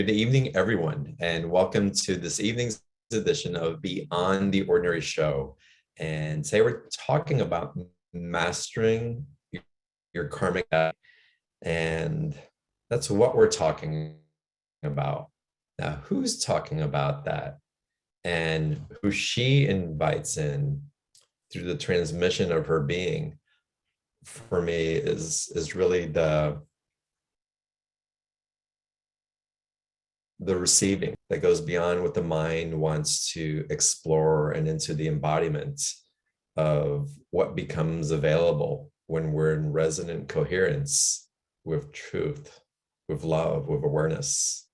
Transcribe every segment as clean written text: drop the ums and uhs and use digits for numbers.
Good evening, everyone, and welcome to this evening's edition of Beyond the Ordinary Show. And today we're talking about mastering your karmic, and that's what we're talking about. Now, who's talking about that? And who she invites in through the transmission of her being, for me, is really the receiving that goes beyond what the mind wants to explore and into the embodiment of what becomes available when we're in resonant coherence with truth, with love, with awareness,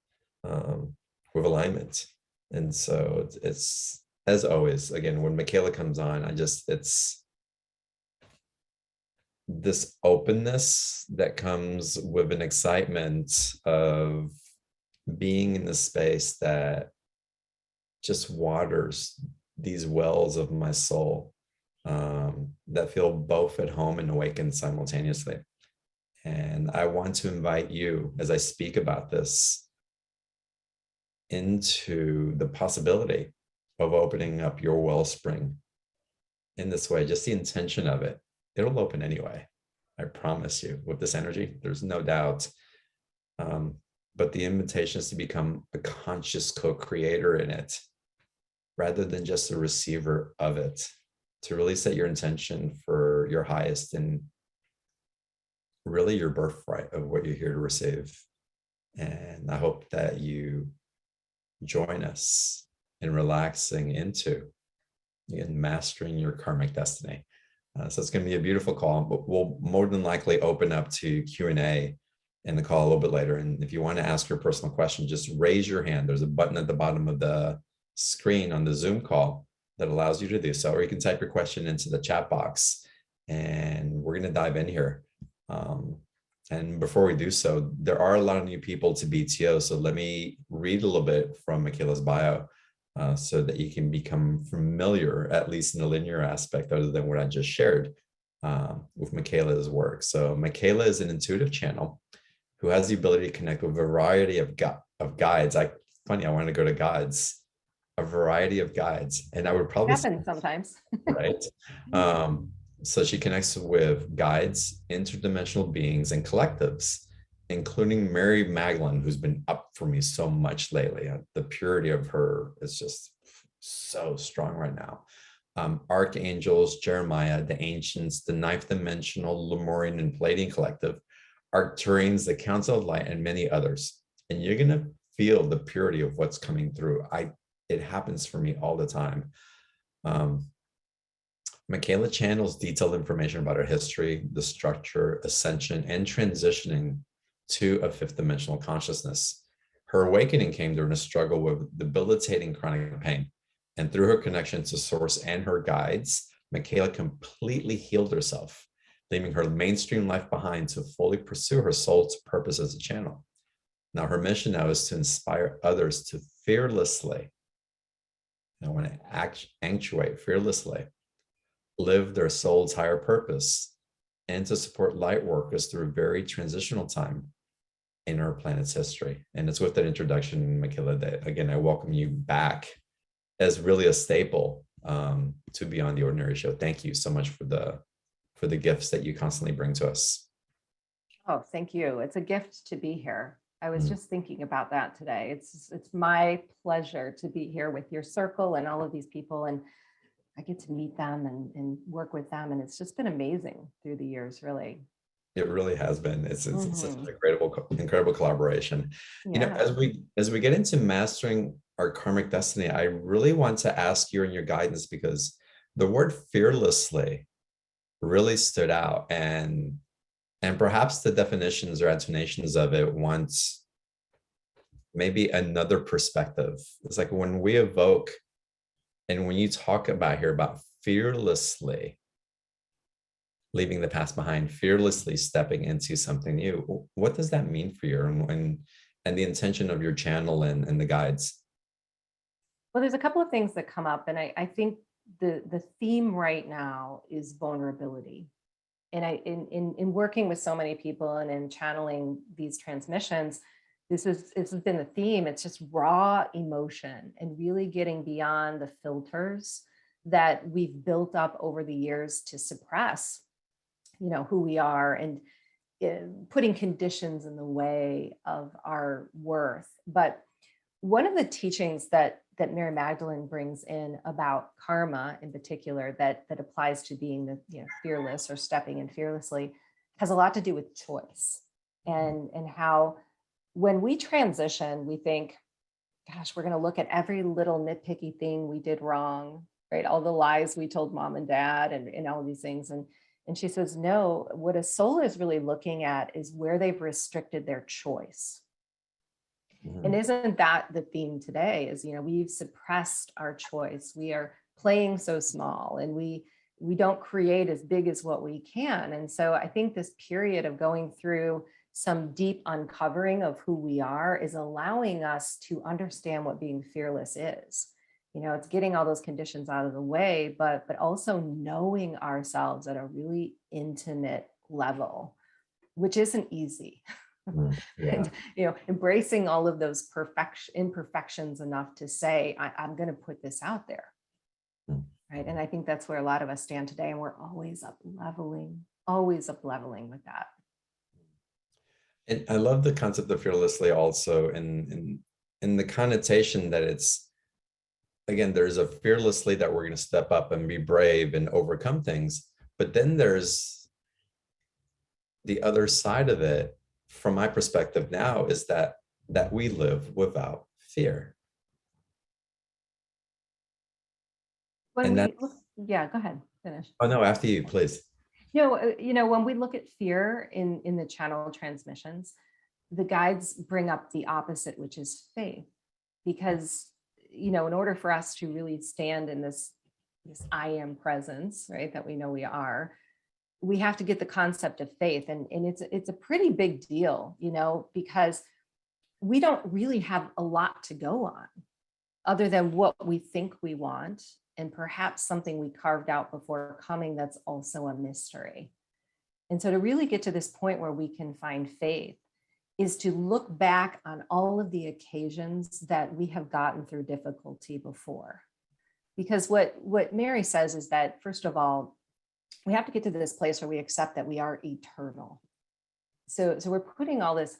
with alignment. And so it's as always, again, when Michaela comes on, it's this openness that comes with an excitement of being in the space that just waters these wells of my soul, that feel both at home and awakened simultaneously. And I want to invite you, as I speak about this, into the possibility of opening up your wellspring in this way. Just the intention of it, it'll open anyway. I promise you, with this energy, there's no doubt. But the invitation is to become a conscious co-creator in it, rather than just a receiver of it, to really set your intention for your highest and really your birthright of what you're here to receive. And I hope that you join us in relaxing into and mastering your karmic destiny. So it's going to be a beautiful call, but we'll more than likely open up to Q&A in the call a little bit later. And if you want to ask your personal question, just raise your hand. There's a button at the bottom of the screen on the Zoom call that allows you to do so, or you can type your question into the chat box and we're going to dive in here. And before we do so, there are a lot of new people to BTO. So let me read a little bit from Micheila's bio, so that you can become familiar, at least in a linear aspect, other than what I just shared, with Micheila's work. So Micheila is an intuitive channel who has the ability to connect with a variety of guides. I want to go to guides, a variety of guides, and I would probably happens sometimes, right? So she connects with guides, interdimensional beings, and collectives, including Mary Magdalene, who's been up for me so much lately. The purity of her is just so strong right now. Archangels, Jeremiah, the ancients, the ninth dimensional Lemurian and Palladian collective, Arcturians, the Council of Light, and many others. And you're going to feel the purity of what's coming through. It happens for me all the time. Micheila channels detailed information about her history, the structure, ascension, and transitioning to a fifth dimensional consciousness. Her awakening came during a struggle with debilitating chronic pain. And through her connection to Source and her guides, Micheila completely healed herself, leaving her mainstream life behind to fully pursue her soul's purpose as a channel. Now, her mission now is to inspire others to fearlessly, I want to actuate fearlessly, live their soul's higher purpose, and to support light workers through a very transitional time in our planet's history. And it's with that introduction, Micheila, that again, I welcome you back as really a staple, to Beyond the Ordinary Show. Thank you so much for the gifts that you constantly bring to us. Oh, thank you. It's a gift to be here. I was just thinking about that today. It's my pleasure to be here with your circle and all of these people, and I get to meet them and work with them, and it's just been amazing through the years, really. It really has been. It's such an incredible collaboration. Yeah. You know, as we get into mastering our karmic destiny, I really want to ask you and your guidance, because the word fearlessly really stood out, and perhaps the definitions or explanations of it want maybe another perspective. It's like when we evoke, and when you talk about here about fearlessly leaving the past behind, fearlessly stepping into something new, what does that mean for you, and the intention of your channel and the guides? Well, there's a couple of things that come up, and I think the theme right now is vulnerability. And in working with so many people and in channeling these transmissions, this has been the theme. It's just raw emotion and really getting beyond the filters that we've built up over the years to suppress, who we are, and putting conditions in the way of our worth. But one of the teachings that Mary Magdalene brings in about karma in particular, that applies to being the fearless or stepping in fearlessly, has a lot to do with choice, and how when we transition, we think, gosh, we're going to look at every little nitpicky thing we did wrong, right? All the lies we told mom and dad, and all these things. And she says, no, what a soul is really looking at is where they've restricted their choice. And isn't that the theme today? Is, we've suppressed our choice. We are playing so small, and we don't create as big as what we can. And so I think this period of going through some deep uncovering of who we are is allowing us to understand what being fearless is. It's getting all those conditions out of the way, but also knowing ourselves at a really intimate level, which isn't easy. Yeah. And embracing all of those imperfections enough to say, I'm going to put this out there. Right. And I think that's where a lot of us stand today, and we're always up leveling with that. And I love the concept of fearlessly also in the connotation that it's, again, there's a fearlessly that we're going to step up and be brave and overcome things. But then there's the other side of it, from my perspective now, is that we live without fear. Yeah, go ahead, finish. Oh no, after you, please. When we look at fear in the channel transmissions, the guides bring up the opposite, which is faith, because in order for us to really stand in this I am presence, right, that we know we are, we have to get the concept of faith, and it's a pretty big deal, because we don't really have a lot to go on other than what we think we want, and perhaps something we carved out before coming that's also a mystery. And so to really get to this point where we can find faith is to look back on all of the occasions that we have gotten through difficulty before. Because what Mary says is that, first of all, we have to get to this place where we accept that we are eternal. So we're putting all this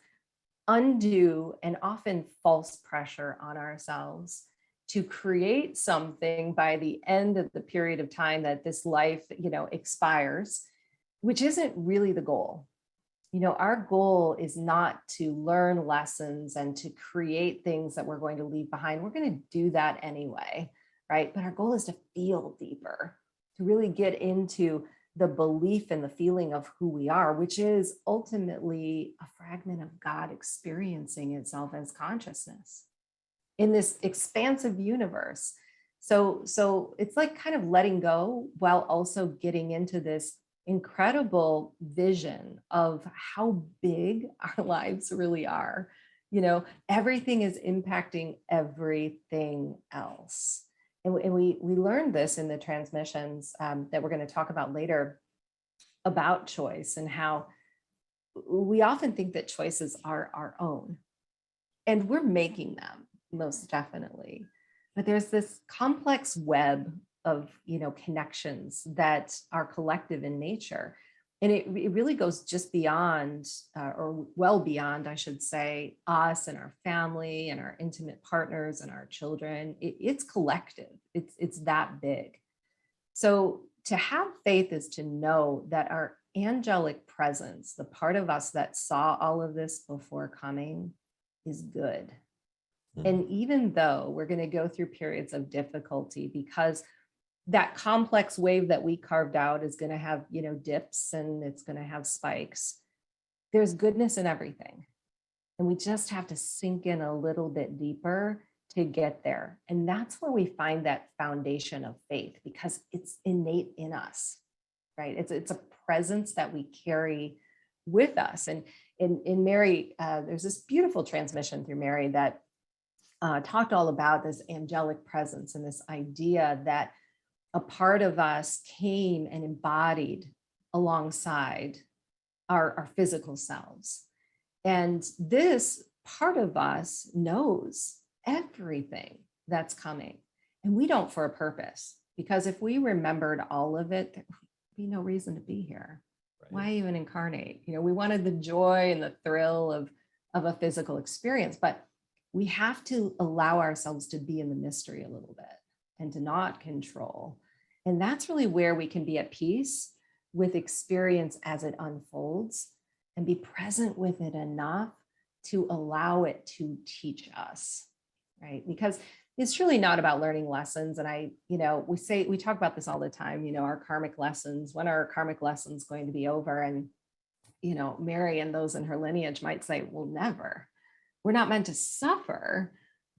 undue and often false pressure on ourselves to create something by the end of the period of time that this life, expires, which isn't really the goal. Our goal is not to learn lessons and to create things that we're going to leave behind. We're going to do that anyway, right? But our goal is to feel deeper, to really get into the belief and the feeling of who we are, which is ultimately a fragment of God experiencing itself as consciousness in this expansive universe. So it's like kind of letting go while also getting into this incredible vision of how big our lives really are. Everything is impacting everything else. And we learned this in the transmissions that we're going to talk about later about choice, and how we often think that choices are our own, and we're making them, most definitely. But there's this complex web of connections that are collective in nature. And it really goes just beyond, or well beyond, I should say, us and our family and our intimate partners and our children. It's collective. It's that big. So to have faith is to know that our angelic presence, the part of us that saw all of this before coming, is good. And even though we're going to go through periods of difficulty, because that complex wave that we carved out is going to have, dips, and it's going to have spikes, there's goodness in everything. And we just have to sink in a little bit deeper to get there. And that's where we find that foundation of faith, because it's innate in us, right? It's a presence that we carry with us. And in Mary, there's this beautiful transmission through Mary that talked all about this angelic presence and this idea that a part of us came and embodied alongside our physical selves. And this part of us knows everything that's coming, and we don't for a purpose, because if we remembered all of it, there would be no reason to be here. Right. Why even incarnate? We wanted the joy and the thrill of a physical experience, but we have to allow ourselves to be in the mystery a little bit and to not control. And that's really where we can be at peace with experience as it unfolds and be present with it enough to allow it to teach us, right? Because it's truly not about learning lessons. And we talk about this all the time, our karmic lessons. When are our karmic lessons going to be over? And, Mary and those in her lineage might say, well, never. We're not meant to suffer,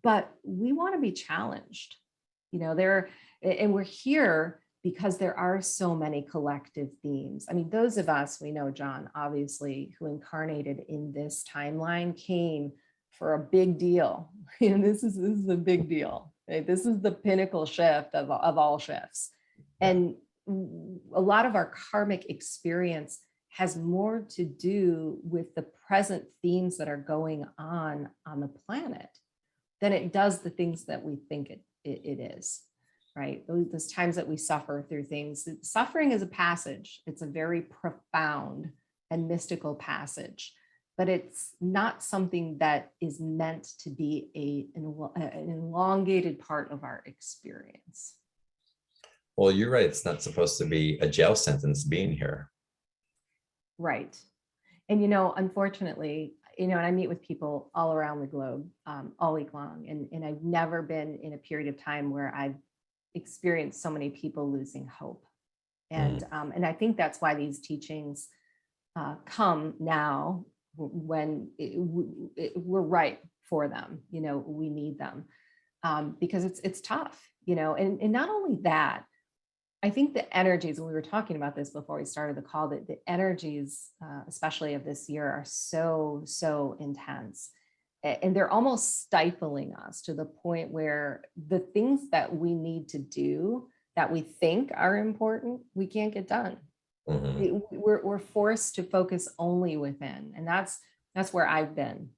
but we want to be challenged. And we're here because there are so many collective themes. I mean, those of us, we know, John, obviously, who incarnated in this timeline came for a big deal. This is a big deal. Right? This is the pinnacle shift of all shifts. Yeah. And a lot of our karmic experience has more to do with the present themes that are going on the planet than it does the things that we think it is. Right? Those times that we suffer through things. Suffering is a passage. It's a very profound and mystical passage, but it's not something that is meant to be an elongated part of our experience. Well, you're right. It's not supposed to be a jail sentence being here. Right. And, unfortunately, and I meet with people all around the globe all week long. And I've never been in a period of time where I've experienced so many people losing hope. And I think that's why these teachings come now when we're right for them. We need them because it's tough, and not only that, I think the energies, and we were talking about this before we started the call, that the energies, especially of this year, are so intense. And they're almost stifling us to the point where the things that we need to do that we think are important, we can't get done. Mm-hmm. We're forced to focus only within. And that's where I've been.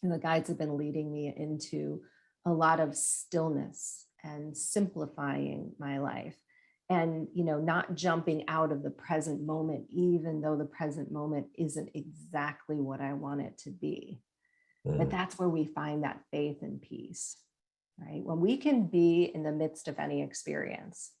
And the guides have been leading me into a lot of stillness and simplifying my life. And, not jumping out of the present moment, even though the present moment isn't exactly what I want it to be. But that's where we find that faith and peace, right? When we can be in the midst of any experience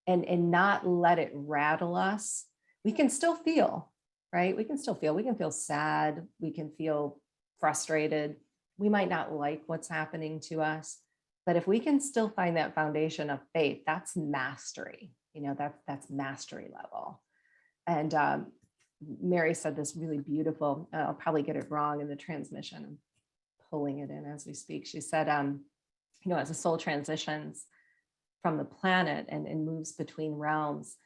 and not let it rattle us, we can still feel, right? We can feel sad. We can feel frustrated. We might not like what's happening to us, but if we can still find that foundation of faith, that's mastery, that's mastery level. And, Mary said this really beautiful, I'll probably get it wrong in the transmission. I'm pulling it in as we speak. She said, as the soul transitions from the planet and moves between realms,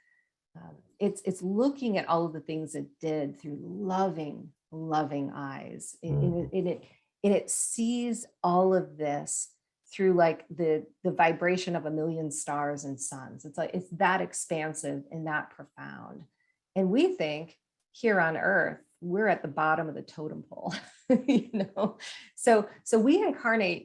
it's looking at all of the things it did through loving eyes. It sees all of this through like the vibration of a million stars and suns. It's that expansive and that profound. And we think, here on earth, we're at the bottom of the totem pole, So we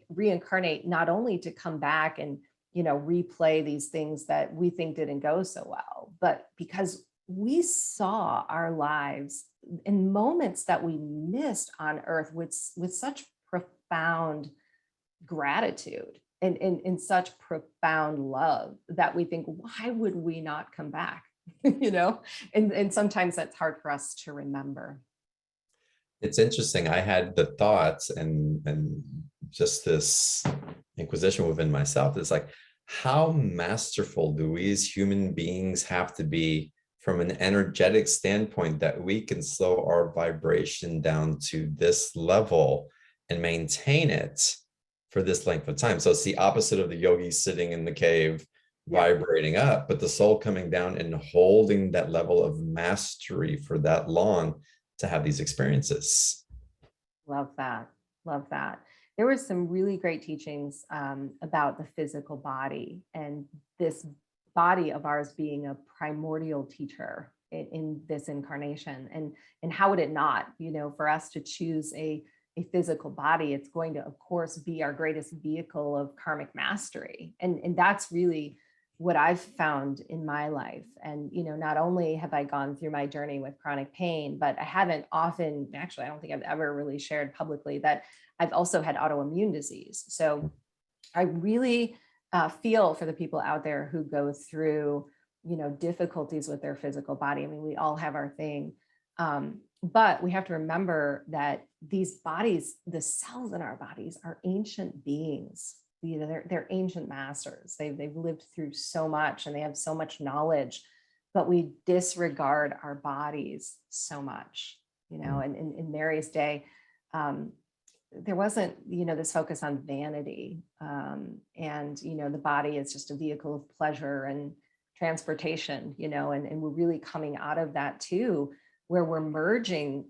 reincarnate not only to come back and, replay these things that we think didn't go so well, but because we saw our lives in moments that we missed on earth with such profound gratitude and in such profound love that we think, why would we not come back? And sometimes that's hard for us to remember. It's interesting. I had the thoughts and just this inquisition within myself. It's like, how masterful do we as human beings have to be from an energetic standpoint that we can slow our vibration down to this level and maintain it for this length of time? So it's the opposite of the yogi sitting in the cave, vibrating up, but the soul coming down and holding that level of mastery for that long to have these experiences. Love that. There were some really great teachings about the physical body and this body of ours being a primordial teacher in this incarnation, and how would it not, for us to choose a a physical body, it's going to, of course, be our greatest vehicle of karmic mastery. And that's really what I've found in my life. And, not only have I gone through my journey with chronic pain, but I haven't often, actually, I don't think I've ever really shared publicly that I've also had autoimmune disease. So I really feel for the people out there who go through, difficulties with their physical body. I mean, we all have our thing. But we have to remember that these bodies, the cells in our bodies, are ancient beings. They're ancient masters. They've lived through so much and they have so much knowledge, but we disregard our bodies so much, and in Mary's day, there wasn't, this focus on vanity. And the body is just a vehicle of pleasure and transportation, and we're really coming out of that too, where we're merging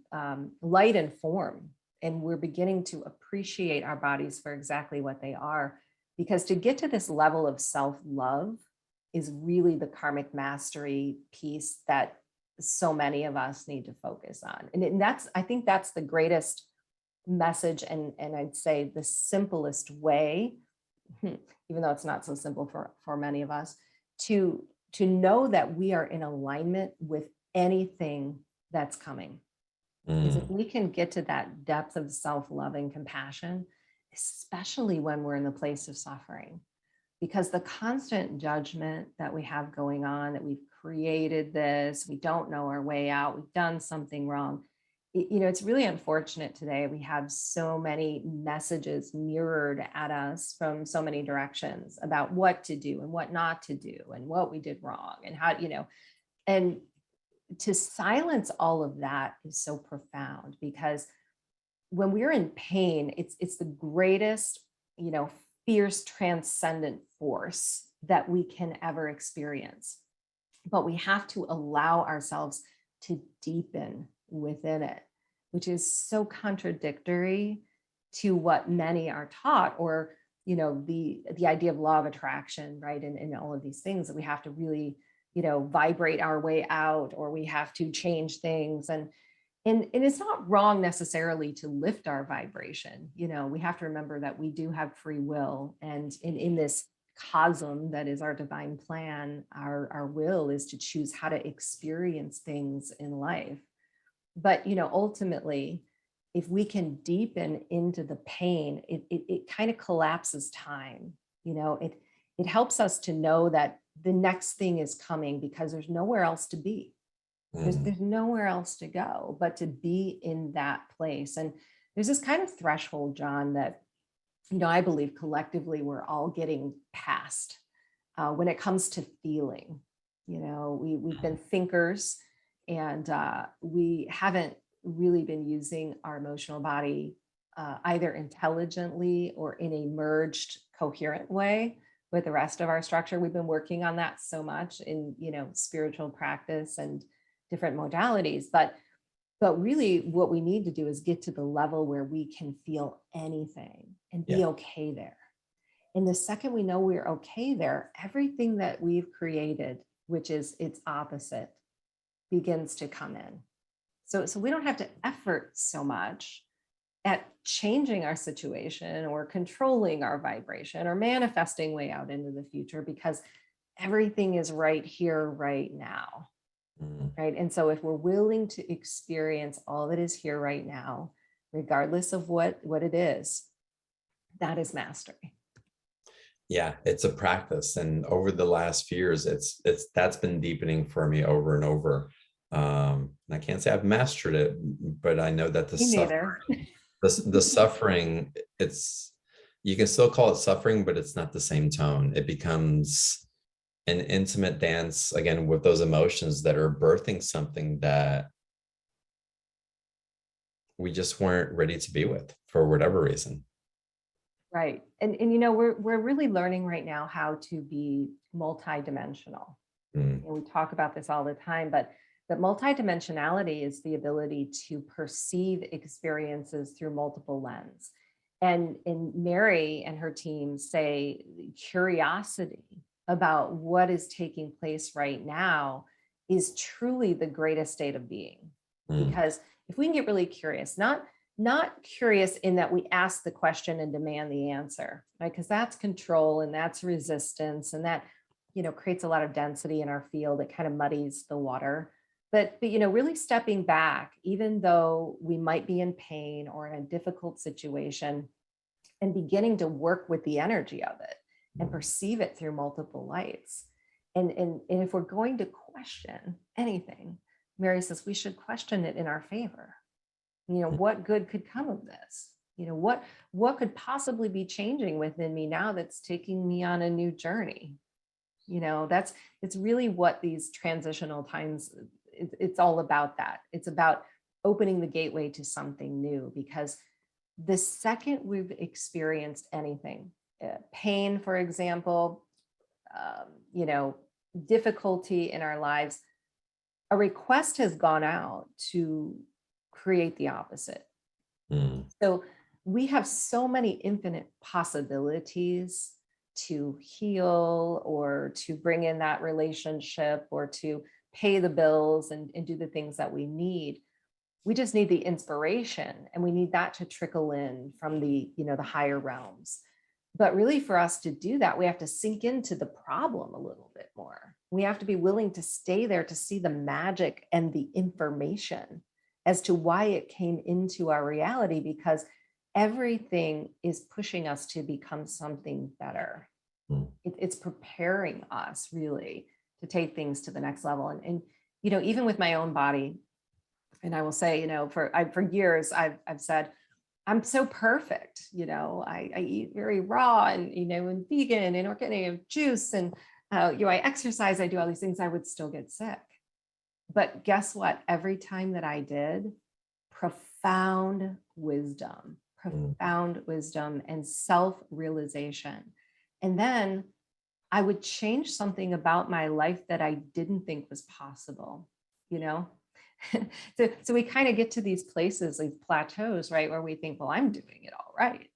light and form, and we're beginning to appreciate our bodies for exactly what they are. Because to get to this level of self-love is really the karmic mastery piece that so many of us need to focus on. And I think that's the greatest message, and I'd say the simplest way, even though it's not so simple for many of us, to know that we are in alignment with anything that's coming. Because if we can get to that depth of self-love and compassion, especially when we're in the place of suffering, because the constant judgment that we have going on, that we've created this, we don't know our way out, we've done something wrong. It's really unfortunate today. We have so many messages mirrored at us from so many directions about what to do and what not to do and what we did wrong and how, and to silence all of that is so profound, because when we're in pain, it's the greatest, fierce transcendent force that we can ever experience. But we have to allow ourselves to deepen within it, which is so contradictory to what many are taught, or the idea of law of attraction, right? And all of these things that we have to really vibrate our way out, or we have to change things. And it's not wrong necessarily to lift our vibration. We have to remember that we do have free will, and in this cosm that is our divine plan, our will is to choose how to experience things in life. But ultimately, if we can deepen into the pain, it kind of collapses time. It helps us to know that the next thing is coming, because there's nowhere else to be. There's nowhere else to go but to be in that place. And there's this kind of threshold, John, that I believe collectively we're all getting past when it comes to feeling. We've been thinkers, and we haven't really been using our emotional body either intelligently or in a merged, coherent way with the rest of our structure. We've been working on that so much in spiritual practice and different modalities, but really what we need to do is get to the level where we can feel anything and be okay there. And the second we know we're okay there, everything that we've created, which is its opposite, begins to come in. So we don't have to effort so much at changing our situation or controlling our vibration or manifesting way out into the future, because everything is right here, right now. Right. And so if we're willing to experience all that is here right now, regardless of what it is, that is mastery. Yeah, it's a practice. And over the last few years, that's been deepening for me over and over. And I can't say I've mastered it, but I know that the suffering, you can still call it suffering, but it's not the same tone. It becomes an intimate dance again with those emotions that are birthing something that we just weren't ready to be with for whatever reason. Right. And we're really learning right now how to be multidimensional. And we talk about this all the time, but multidimensionality is the ability to perceive experiences through multiple lenses. And Mary and her team say curiosity about what is taking place right now is truly the greatest state of being. Because if we can get really curious, not not curious in that we ask the question and demand the answer, right? Because that's control and that's resistance, and that, creates a lot of density in our field. It kind of muddies the water. But really stepping back, even though we might be in pain or in a difficult situation, and beginning to work with the energy of it and perceive it through multiple lights. And if we're going to question anything, Mary says we should question it in our favor. What good could come of this? What could possibly be changing within me now that's taking me on a new journey? It's really what these transitional times, it's all about that. It's about opening the gateway to something new, because the second we've experienced anything, pain, for example, difficulty in our lives, a request has gone out to create the opposite. So we have so many infinite possibilities to heal, or to bring in that relationship, or to pay the bills and do the things that we need. We just need the inspiration, and we need that to trickle in from the higher realms. But really, for us to do that, we have to sink into the problem a little bit more. We have to be willing to stay there to see the magic and the information as to why it came into our reality, because everything is pushing us to become something better. It's preparing us really to take things to the next level. And even with my own body, and I will say, for years, I've said, I'm so perfect. I eat very raw and, and vegan and organic juice, and, I exercise, I do all these things, I would still get sick. But guess what? Every time that I did, profound wisdom and self-realization. And then I would change something about my life that I didn't think was possible, So we kind of get to these places, these plateaus, right, where we think, well, I'm doing it all right.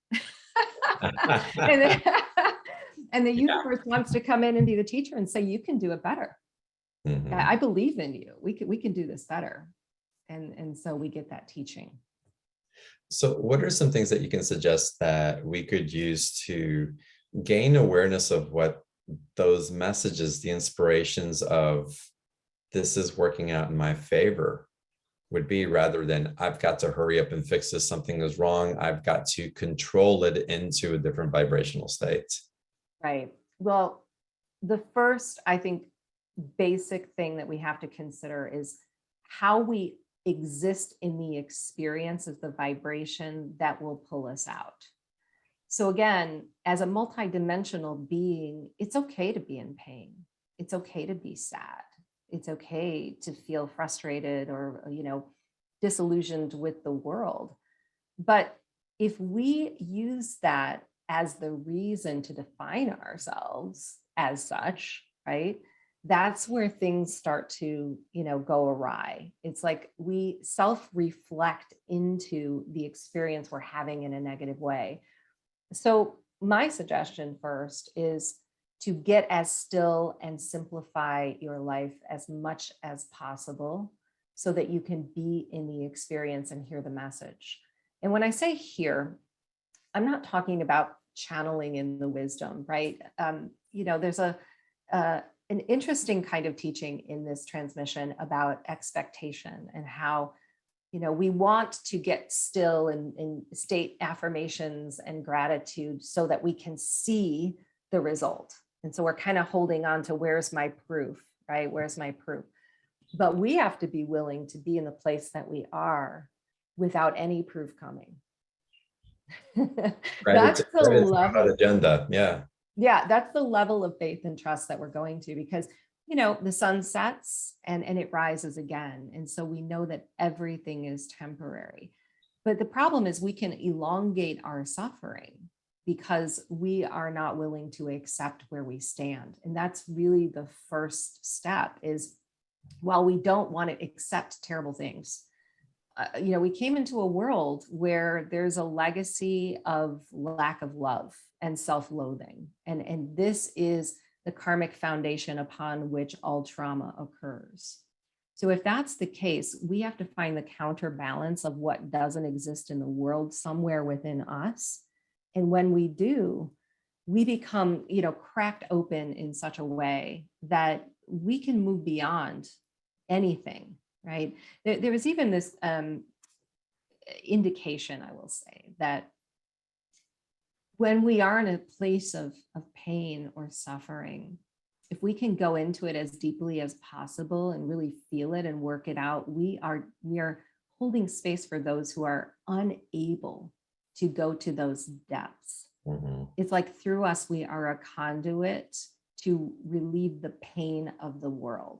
and the universe wants to come in and be the teacher and say, you can do it better. I believe in you. We can do this better. And so we get that teaching. So what are some things that you can suggest that we could use to gain awareness of what those messages, the inspirations of this is working out in my favor would be, rather than I've got to hurry up and fix this, something is wrong, I've got to control it into a different vibrational state? Right. Well, the first, I think, basic thing that we have to consider is how we exist in the experience of the vibration that will pull us out. So again, as a multidimensional being, it's okay to be in pain. It's okay to be sad. It's okay to feel frustrated or, disillusioned with the world. But if we use that as the reason to define ourselves as such, right? That's where things start to, go awry. It's like we self-reflect into the experience we're having in a negative way. So my suggestion first is to get as still and simplify your life as much as possible so that you can be in the experience and hear the message. And when I say hear, I'm not talking about channeling in the wisdom, right? There's an interesting kind of teaching in this transmission about expectation and how, we want to get still and state affirmations and gratitude so that we can see the result. And so we're kind of holding on to where's my proof, right? Where's my proof? But we have to be willing to be in the place that we are without any proof coming. That's the level agenda. Yeah. Yeah, that's the level of faith and trust that we're going to, because the sun sets and it rises again. And so we know that everything is temporary. But the problem is we can elongate our suffering because we are not willing to accept where we stand. And that's really the first step is, while we don't want to accept terrible things, we came into a world where there's a legacy of lack of love and self-loathing. And this is the karmic foundation upon which all trauma occurs. So if that's the case, we have to find the counterbalance of what doesn't exist in the world somewhere within us. And when we do, we become, cracked open in such a way that we can move beyond anything, right? There was even this indication, I will say, that when we are in a place of pain or suffering, if we can go into it as deeply as possible and really feel it and work it out, we are holding space for those who are unable to go to those depths. Mm-hmm. It's like through us, we are a conduit to relieve the pain of the world.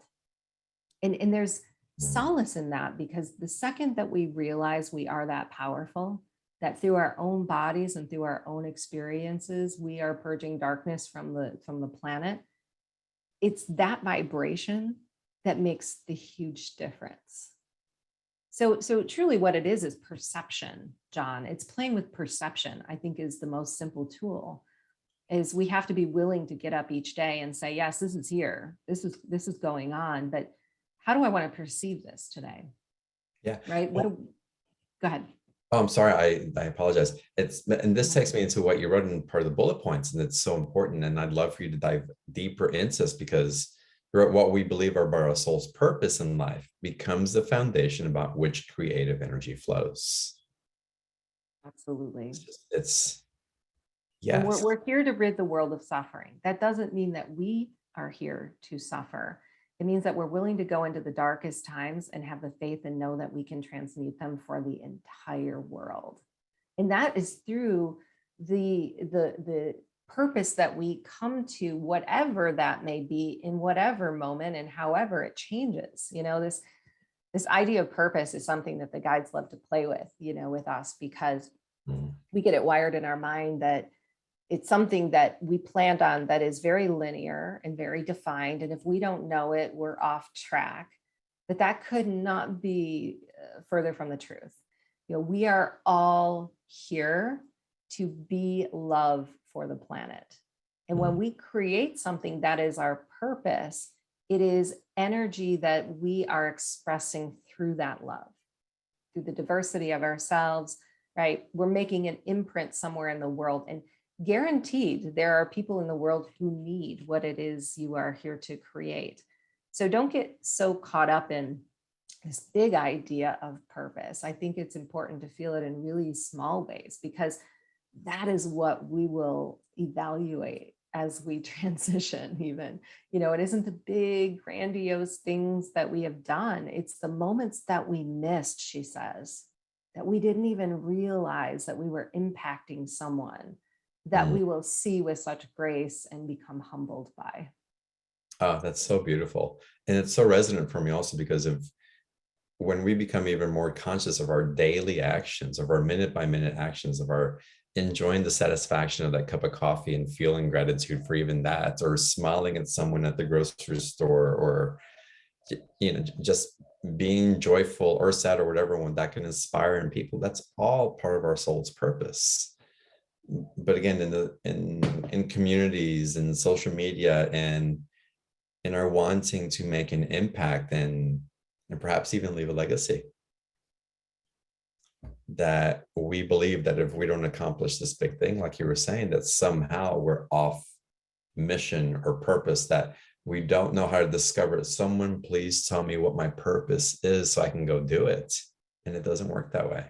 And there's solace in that, because the second that we realize we are that powerful, that through our own bodies and through our own experiences, we are purging darkness from the planet, it's that vibration that makes the huge difference. So truly what it is perception, John. It's playing with perception, I think, is the most simple tool. Is we have to be willing to get up each day and say, yes, this is here. This is going on, but how do I want to perceive this today? Yeah. Right. Go ahead. Oh, I'm sorry. I apologize. And this takes me into what you wrote in part of the bullet points, and it's so important. And I'd love for you to dive deeper into this, because what we believe are our soul's purpose in life becomes the foundation about which creative energy flows. Absolutely. It's yes. And yes. we're here to rid the world of suffering. That doesn't mean that we are here to suffer. It means that we're willing to go into the darkest times and have the faith and know that we can transmute them for the entire world. And that is through the purpose that we come to, whatever that may be, in whatever moment and however it changes. This idea of purpose is something that the guides love to play with, with us, because we get it wired in our mind that it's something that we planned on that is very linear and very defined. And if we don't know it, we're off track. But that could not be further from the truth. We are all here to be love for the planet. And when we create something that is our purpose, it is energy that we are expressing through that love, through the diversity of ourselves, right? We're making an imprint somewhere in the world. And guaranteed, there are people in the world who need what it is you are here to create. So don't get so caught up in this big idea of purpose. I think it's important to feel it in really small ways, because that is what we will evaluate as we transition even. It isn't the big grandiose things that we have done. It's the moments that we missed, she says, that we didn't even realize that we were impacting someone, that we will see with such grace and become humbled by. Oh, that's so beautiful. And it's so resonant for me also because of when we become even more conscious of our daily actions, of our minute by minute actions, of our enjoying the satisfaction of that cup of coffee and feeling gratitude for even that, or smiling at someone at the grocery store, or just being joyful or sad or whatever, when that can inspire in people, that's all part of our soul's purpose. But again, in communities and social media and in our wanting to make an impact and perhaps even leave a legacy, that we believe that if we don't accomplish this big thing, like you were saying, that somehow we're off mission or purpose, that we don't know how to discover it. Someone please tell me what my purpose is so I can go do it. And it doesn't work that way.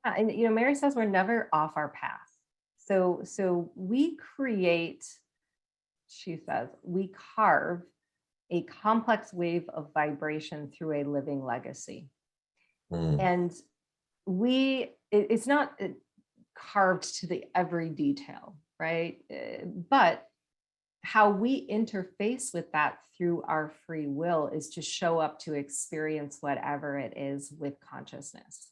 Yeah, and Mary says we're never off our path. So we create, she says, we carve a complex wave of vibration through a living legacy. And it's not carved to the every detail, right? But how we interface with that through our free will is to show up to experience whatever it is with consciousness,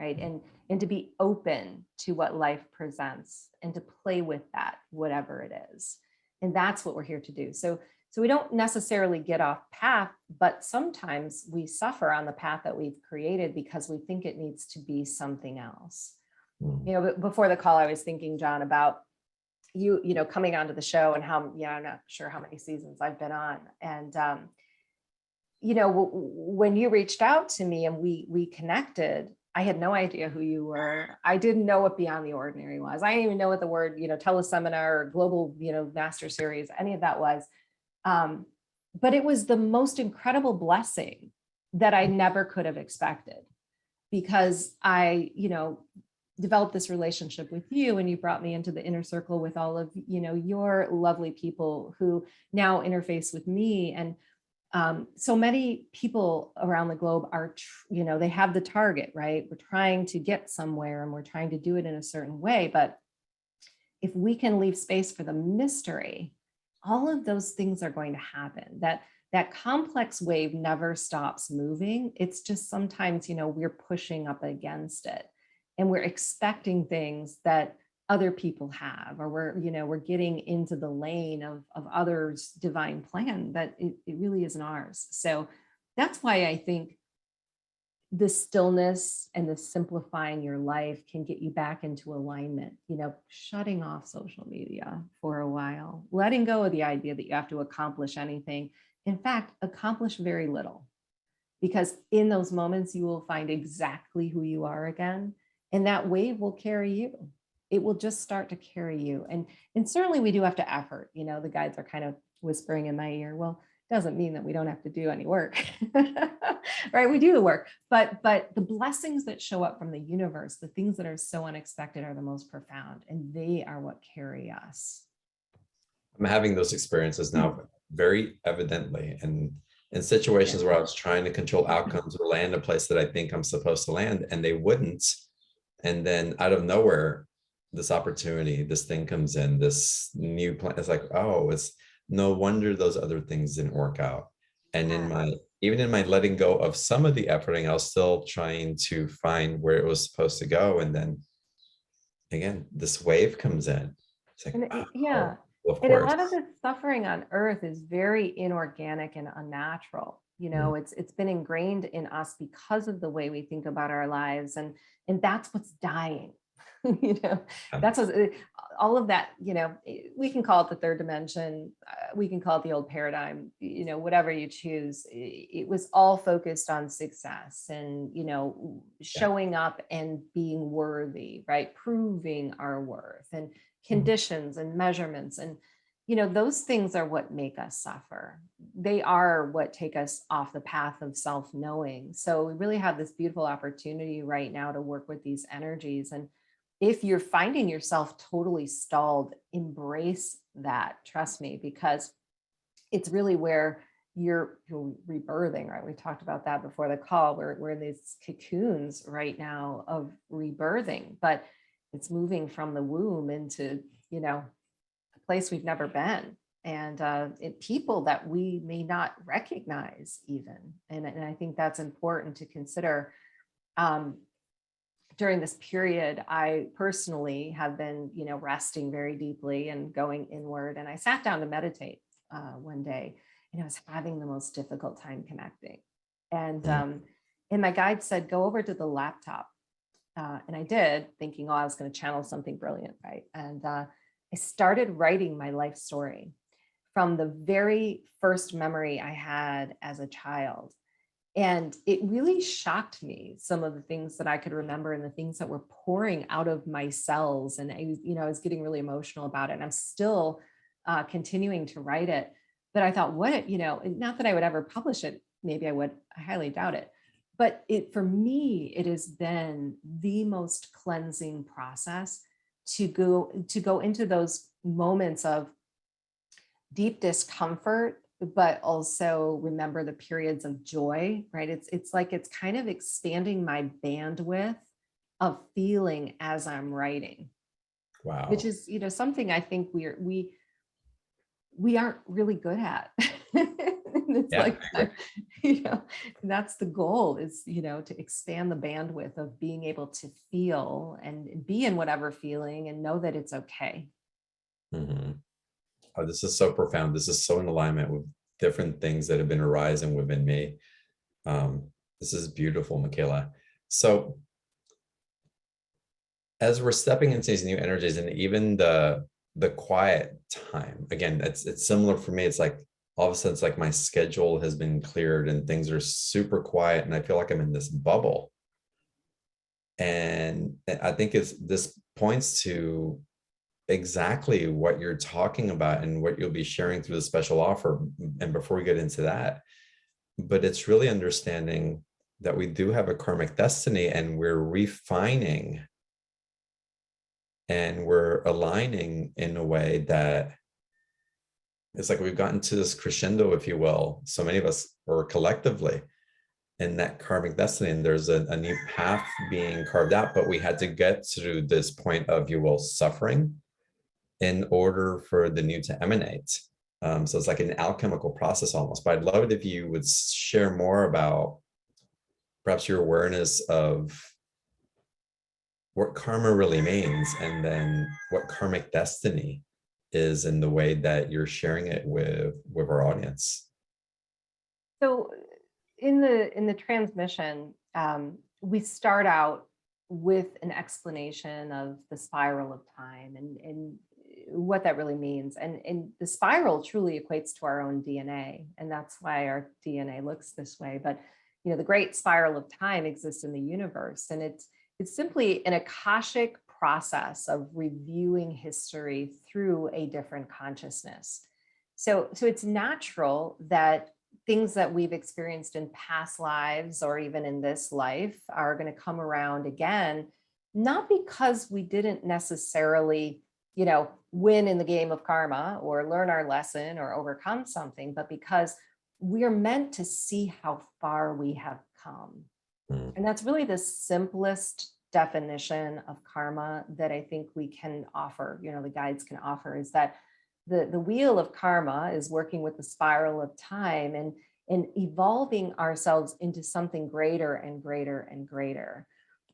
right? And to be open to what life presents and to play with that, whatever it is. And that's what we're here to do. So we don't necessarily get off path, but sometimes we suffer on the path that we've created because we think it needs to be something else. Before the call, I was thinking, John, about you coming onto the show and how, I'm not sure how many seasons I've been on. And, when you reached out to me and we connected, I had no idea who you were. I didn't know what Beyond the Ordinary was. I didn't even know what the word, teleseminar or global, master series, any of that was. But it was the most incredible blessing that I never could have expected, because I, developed this relationship with you, and you brought me into the inner circle with all of, your lovely people who now interface with me. And so many people around the globe are, they have the target, right? We're trying to get somewhere and we're trying to do it in a certain way. But if we can leave space for the mystery, all of those things are going to happen. That complex wave never stops moving. It's just sometimes, we're pushing up against it, and we're expecting things that other people have, or we're getting into the lane of others' divine plan, but it really isn't ours. So that's why I think the stillness and the simplifying your life can get you back into alignment, shutting off social media for a while, letting go of the idea that you have to accomplish anything. In fact, accomplish very little, because in those moments you will find exactly who you are again, and that wave will carry you. It will just start to carry you. And certainly we do have to effort. The guides are kind of whispering in my ear, well, doesn't mean that we don't have to do any work. Right? We do the work, but the blessings that show up from the universe, the things that are so unexpected, are the most profound, and they are what carry us. I'm having those experiences now very evidently, and in situations where I was trying to control outcomes or land a place that I think I'm supposed to land, and they wouldn't. And then out of nowhere, this opportunity, this thing comes in, this new plan. It's like, oh, it's no wonder those other things didn't work out. And even in my letting go of some of the efforting, I was still trying to find where it was supposed to go. And then again, this wave comes in. It's like, yeah. Of and a course. lot of the suffering on earth is very inorganic and unnatural. It's been ingrained in us because of the way we think about our lives, and that's what's dying. That's what, all of that, we can call it the third dimension, we can call it the old paradigm, whatever you choose. It was all focused on success and, showing up and being worthy, right? Proving our worth, and conditions and measurements. And, those things are what make us suffer. They are what take us off the path of self-knowing. So we really have this beautiful opportunity right now to work with these energies. And if you're finding yourself totally stalled, embrace that, trust me, because it's really where you're rebirthing, right? We talked about that before the call. We're in these cocoons right now of rebirthing, but it's moving from the womb into, a place we've never been, and people that we may not recognize even. And I think that's important to consider. During this period, I personally have been, resting very deeply and going inward. And I sat down to meditate one day, and I was having the most difficult time connecting. And my guide said, go over to the laptop. And I did, thinking, I was going to channel something brilliant, right? And I started writing my life story from the very first memory I had as a child. And it really shocked me, some of the things that I could remember and the things that were pouring out of my cells. And I was getting really emotional about it. And I'm still continuing to write it. But I thought, not that I would ever publish it. Maybe I would, I highly doubt it. But for me, it has been the most cleansing process to go into those moments of deep discomfort, but also remember the periods of joy, right? It's like it's kind of expanding my bandwidth of feeling as I'm writing. Wow. Which is, something I think we aren't really good at. It's that's the goal, is, to expand the bandwidth of being able to feel and be in whatever feeling and know that it's okay. Mm-hmm. Oh, this is so profound. This is so in alignment with different things that have been arising within me. This is beautiful, Michaela. So as we're stepping into these new energies, and even the quiet time, again, it's similar for me. It's like all of a sudden it's like my schedule has been cleared and things are super quiet and I feel like I'm in this bubble. And I think this points to exactly what you're talking about and what you'll be sharing through the special offer. And before we get into that, but it's really understanding that we do have a karmic destiny and we're refining and we're aligning in a way that it's like we've gotten to this crescendo, if you will, so many of us, or collectively, in that karmic destiny, and there's a new path being carved out, but we had to get through this point of, you will, suffering in order for the new to emanate. So it's like an alchemical process almost, but I'd love it if you would share more about perhaps your awareness of what karma really means, and then what karmic destiny is in the way that you're sharing it with our audience. So in the transmission, we start out with an explanation of the spiral of time and what that really means. And the spiral truly equates to our own DNA. And that's why our DNA looks this way. But, you know, the great spiral of time exists in the universe. And it's simply an Akashic process of reviewing history through a different consciousness. So it's natural that things that we've experienced in past lives or even in this life are going to come around again, not because we didn't necessarily, you know, win in the game of karma or learn our lesson or overcome something, but because we are meant to see how far we have come. And that's really the simplest definition of karma that I think we can offer, you know, the guides can offer, is that the wheel of karma is working with the spiral of time and evolving ourselves into something greater and greater and greater.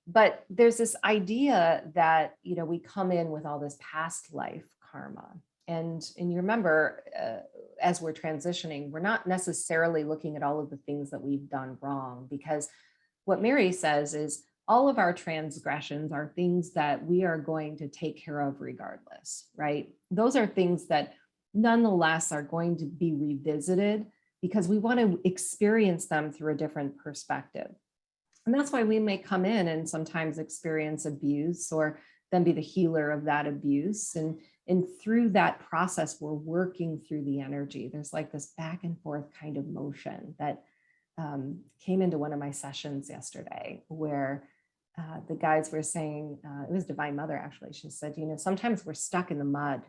But there's this idea that, you know, we come in with all this past life karma. And you remember, as we're transitioning, we're not necessarily looking at all of the things that we've done wrong, because what Mary says is all of our transgressions are things that we are going to take care of regardless, right? Those are things that nonetheless are going to be revisited because we want to experience them through a different perspective. And that's why we may come in and sometimes experience abuse or then be the healer of that abuse. And through that process, we're working through the energy. There's like this back and forth kind of motion that came into one of my sessions yesterday, where the guides were saying, it was Divine Mother actually, she said, you know, sometimes we're stuck in the mud.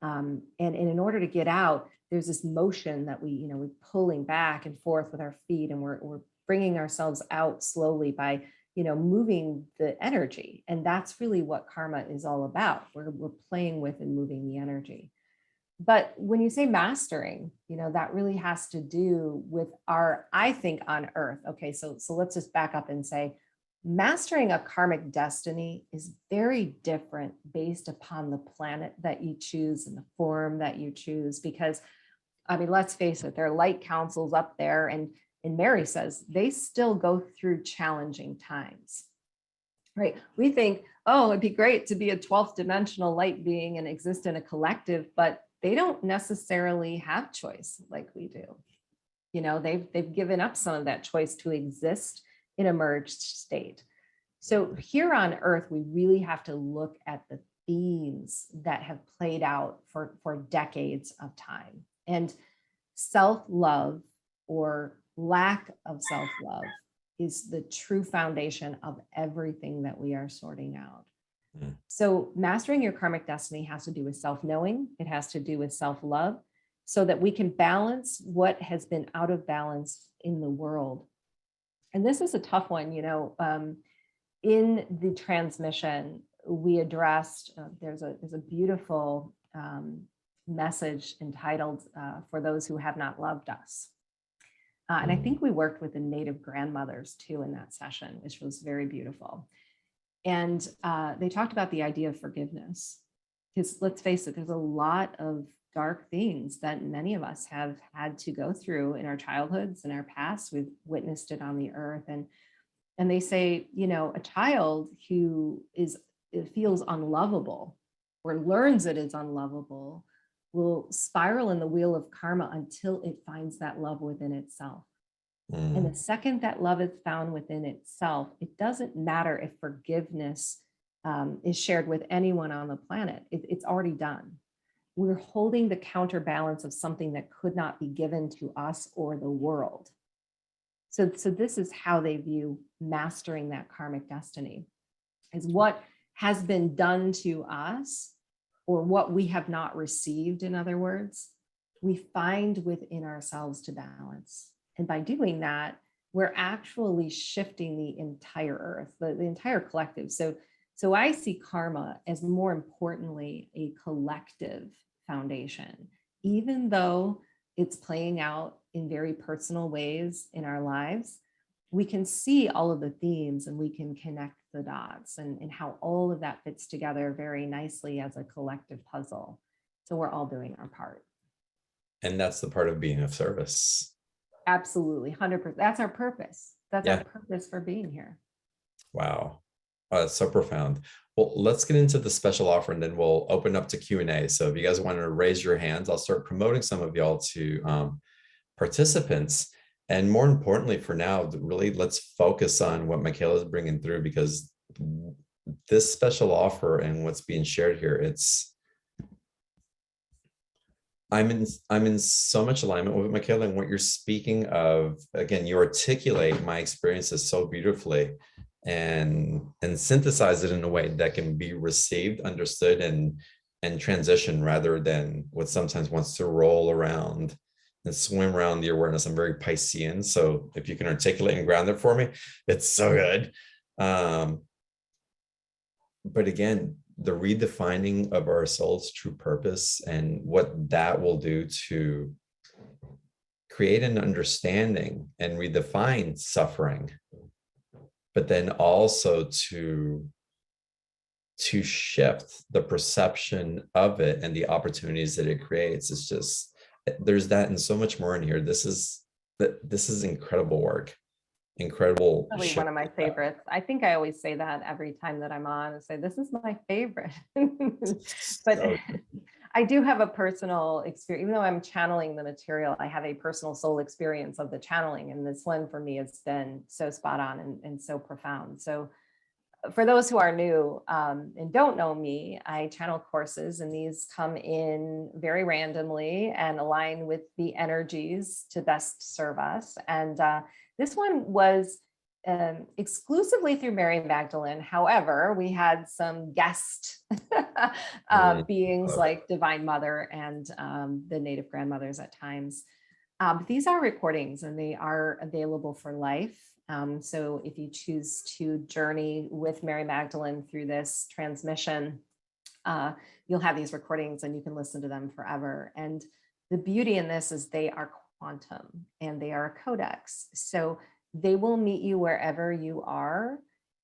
And in order to get out, there's this motion that we're pulling back and forth with our feet, and we're bringing ourselves out slowly by, you know, moving the energy. And that's really what karma is all about. We're playing with and moving the energy. But when you say mastering, you know, that really has to do with our, I think, on Earth. Okay, so let's just back up and say, mastering a karmic destiny is very different based upon the planet that you choose and the form that you choose. Because, I mean, let's face it, there are light councils up there, and Mary says they still go through challenging times, right? We think, oh, it'd be great to be a 12th dimensional light being and exist in a collective, but they don't necessarily have choice like we do. You know, they've given up some of that choice to exist in a merged state. So here on Earth, we really have to look at the themes that have played out for decades of time. And self-love, or lack of self-love, is the true foundation of everything that we are sorting out. So mastering your karmic destiny has to do with self-knowing. It has to do with self-love, so that we can balance what has been out of balance in the world. And this is a tough one, you know. In the transmission, we addressed, there's a beautiful message entitled, For Those Who Have Not Loved Us. And I think we worked with the Native grandmothers too in that session, which was very beautiful. And they talked about the idea of forgiveness, because let's face it, there's a lot of dark things that many of us have had to go through in our childhoods and our past. We've witnessed it on the earth. And they say, you know, a child who feels unlovable or learns it is unlovable will spiral in the wheel of karma until it finds that love within itself. And the second that love is found within itself, it doesn't matter if forgiveness is shared with anyone on the planet. It's already done. We're holding the counterbalance of something that could not be given to us or the world. So this is how they view mastering that karmic destiny, is what has been done to us, or what we have not received, in other words, we find within ourselves to balance. And by doing that, we're actually shifting the entire earth, the entire collective. So I see karma as, more importantly, a collective foundation, even though it's playing out in very personal ways in our lives. We can see all of the themes and we can connect the dots, and how all of that fits together very nicely as a collective puzzle. So we're all doing our part. And that's the part of being of service. Absolutely, 100%. That's our purpose. That's Yeah. our purpose for being here. Wow. That's so profound. Well, let's get into the special offer and then we'll open up to Q&A. So if you guys want to raise your hands, I'll start promoting some of y'all to participants. And more importantly, for now, really, let's focus on what Michaela is bringing through, because this special offer and what's being shared here, I'm in so much alignment with Michaela and what you're speaking of. Again, you articulate my experiences so beautifully and synthesize it in a way that can be received, understood, and transition, rather than what sometimes wants to roll around and swim around the awareness. I'm very Piscean, so if you can articulate and ground it for me, it's so good. But again, the redefining of our soul's true purpose and what that will do to create an understanding and redefine suffering, but then also to shift the perception of it and the opportunities that it creates. It's just, there's that and so much more in here. This is incredible work. Incredible. Probably one of my favorites. I think I always say that every time that I'm on. I say, this is my favorite. But So, I do have a personal experience. Even though I'm channeling the material, I have a personal soul experience of the channeling. And this one for me has been so spot on and so profound. So for those who are new and don't know me, I channel courses, and these come in very randomly and align with the energies to best serve us. And this one was exclusively through Mary Magdalene. However, we had some guest beings like Divine Mother and the native grandmothers at times. But these are recordings and they are available for life. So if you choose to journey with Mary Magdalene through this transmission, you'll have these recordings and you can listen to them forever. And the beauty in this is they are quantum and they are a codex. So they will meet you wherever you are,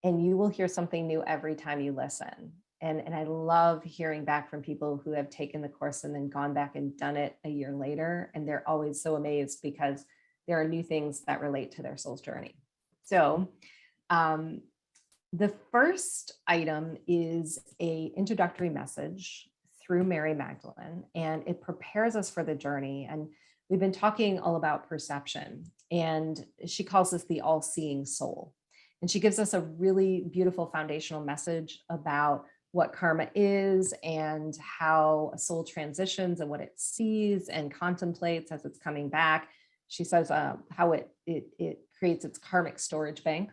and you will hear something new every time you listen. And I love hearing back from people who have taken the course and then gone back and done it a year later. And they're always so amazed because there are new things that relate to their soul's journey. So the first item is an introductory message through Mary Magdalene, and it prepares us for the journey. And we've been talking all about perception, and she calls this the all-seeing soul. And she gives us a really beautiful foundational message about what karma is and how a soul transitions and what it sees and contemplates as it's coming back. She says how it creates its karmic storage bank,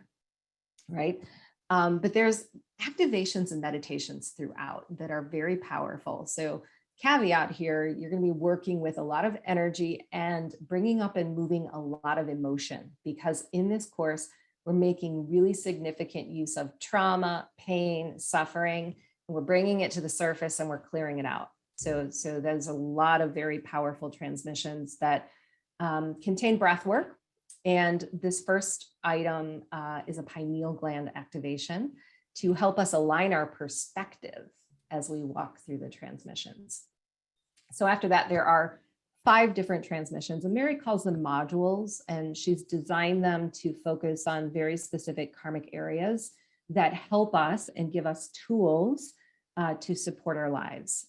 right? But there's activations and meditations throughout that are very powerful. So caveat here, you're going to be working with a lot of energy and bringing up and moving a lot of emotion, because in this course, we're making really significant use of trauma, pain, suffering, and we're bringing it to the surface and we're clearing it out. So there's a lot of very powerful transmissions that contain breath work. And this first item is a pineal gland activation to help us align our perspective as we walk through the transmissions. So after that, there are 5 different transmissions, and Mary calls them modules, and she's designed them to focus on very specific karmic areas that help us and give us tools to support our lives.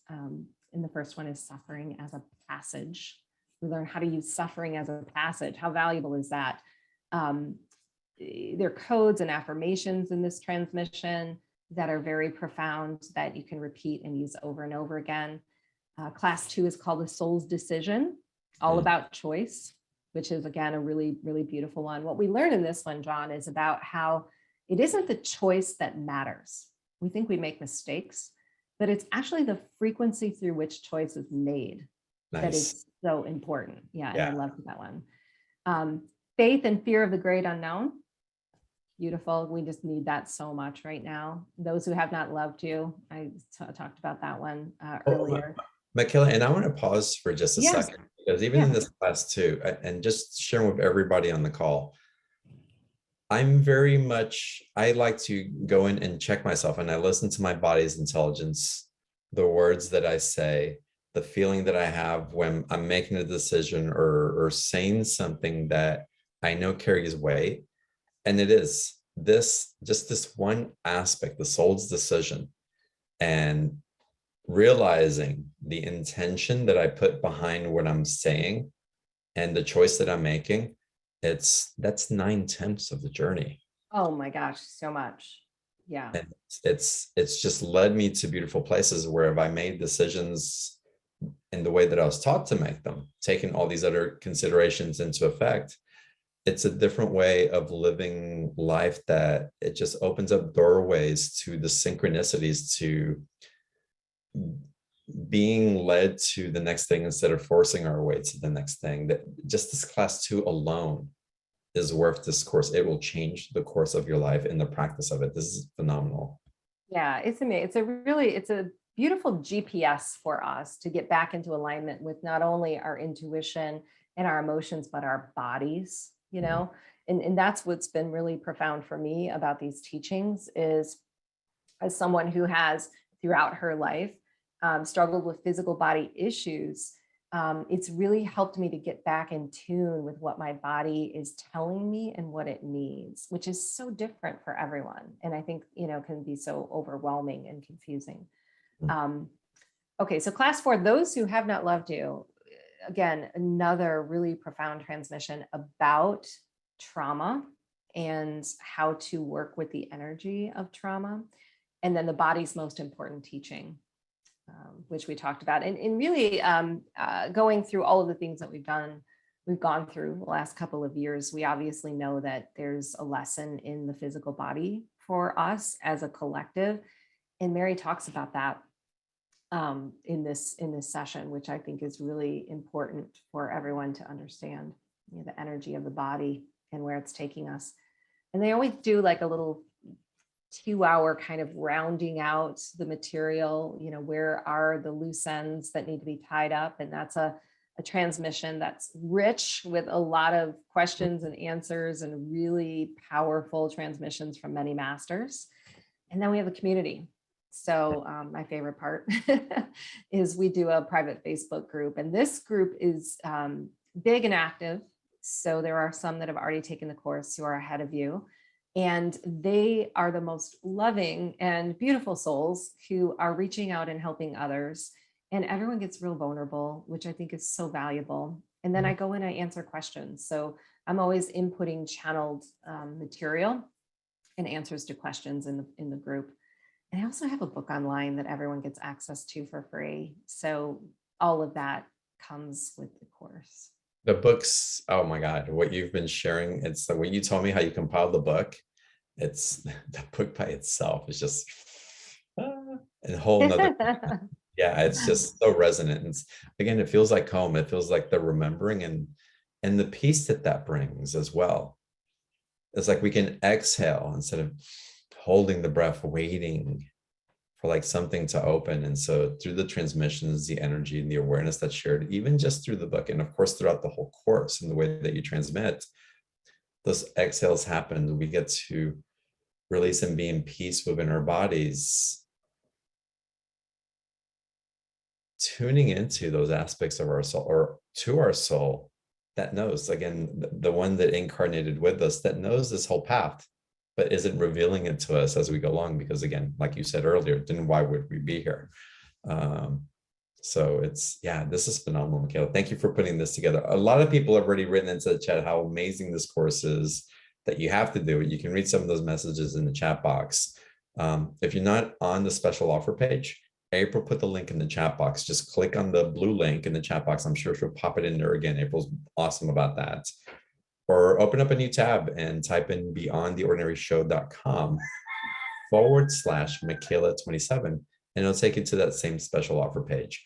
And the first one is suffering as a passage. We learn how to use suffering as a passage. How valuable is that? There are codes and affirmations in this transmission that are very profound that you can repeat and use over and over again. Class 2 is called the soul's decision, all about choice, which is, again, a really, really beautiful one. What we learn in this one, John, is about how it isn't the choice that matters. We think we make mistakes, but it's actually the frequency through which choice is made that is so important. Yeah, and I love that one. Faith and fear of the great unknown. Beautiful. We just need that so much right now. Those who have not loved you. I talked about that one earlier. Michaela, and I want to pause for just a second, because even in this class too, and just sharing with everybody on the call, I'm very much, I like to go in and check myself, and I listen to my body's intelligence, the words that I say, the feeling that I have when I'm making a decision or saying something that I know carries weight. And it is just this one aspect, the soul's decision, and realizing the intention that I put behind what I'm saying and the choice that I'm making. That's 9/10 of the journey. Oh my gosh, so much. Yeah. And it's just led me to beautiful places where if I made decisions in the way that I was taught to make them, taking all these other considerations into effect, it's a different way of living life, that it just opens up doorways to the synchronicities, to being led to the next thing instead of forcing our way to the next thing. That just this class 2 alone is worth this course. It will change the course of your life in the practice of it. This is phenomenal. Yeah, it's amazing. It's a beautiful GPS for us to get back into alignment with not only our intuition and our emotions, but our bodies, you know, and that's what's been really profound for me about these teachings is, as someone who has throughout her life struggled with physical body issues, it's really helped me to get back in tune with what my body is telling me and what it needs, which is so different for everyone. And I think, you know, can be so overwhelming and confusing. Okay, so class 4, those who have not loved you, again, another really profound transmission about trauma and how to work with the energy of trauma. And then the body's most important teaching, which we talked about. And really going through all of the things that we've gone through the last couple of years, we obviously know that there's a lesson in the physical body for us as a collective. And Mary talks about that in this session, which I think is really important for everyone to understand, you know, the energy of the body and where it's taking us. And they always do like a little 2-hour kind of rounding out the material, you know, where are the loose ends that need to be tied up. And that's a transmission that's rich with a lot of questions and answers and really powerful transmissions from many masters. And then we have a community. So my favorite part is we do a private Facebook group, and this group is big and active. So there are some that have already taken the course who are ahead of you. And they are the most loving and beautiful souls who are reaching out and helping others. And everyone gets real vulnerable, which I think is so valuable. And then I go in, I answer questions. So I'm always inputting channeled material and answers to questions in the group. And I also have a book online that everyone gets access to for free. So all of that comes with the course. The books, oh my God, what you've been sharing, it's the way you told me how you compiled the book. It's the book by itself is just a whole nother. Yeah, it's just so resonant. And again, it feels like home. It feels like the remembering and the peace that brings as well. It's like we can exhale instead of holding the breath, waiting for like something to open. And so through the transmissions, the energy and the awareness that's shared, even just through the book, and of course throughout the whole course and the way that you transmit, those exhales happen. We get to release and be in peace within our bodies, tuning into those aspects of our soul, or to our soul that knows, again, the one that incarnated with us, that knows this whole path, but isn't revealing it to us as we go along. Because again, like you said earlier, then why would we be here? So it's, yeah, this is phenomenal, Michaela. Thank you for putting this together. A lot of people have already written into the chat how amazing this course is, that you have to do it. You can read some of those messages in the chat box. If you're not on the special offer page, April put the link in the chat box. Just click on the blue link in the chat box. I'm sure she'll pop it in there again. April's awesome about that. Or open up a new tab and type in beyondtheordinaryshow.com/Micheila27, and it'll take you to that same special offer page.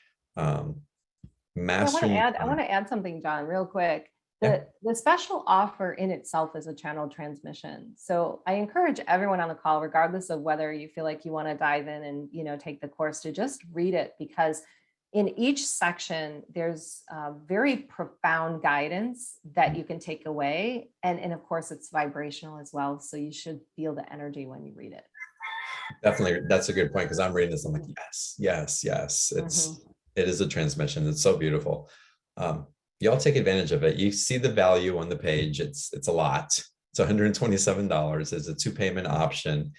Mastering. I want to add something, John, real quick. Yeah. The special offer in itself is a channel transmission. So I encourage everyone on the call, regardless of whether you feel like you want to dive in and, take the course, to just read it, because in each section, there's very profound guidance that you can take away. And of course, it's vibrational as well. So you should feel the energy when you read it. Definitely. That's a good point, because I'm reading this. I'm like, yes. It is a transmission. It's so beautiful. Y'all take advantage of it. You see the value on the page. It's a lot. It's $127. It's a 2 payment option.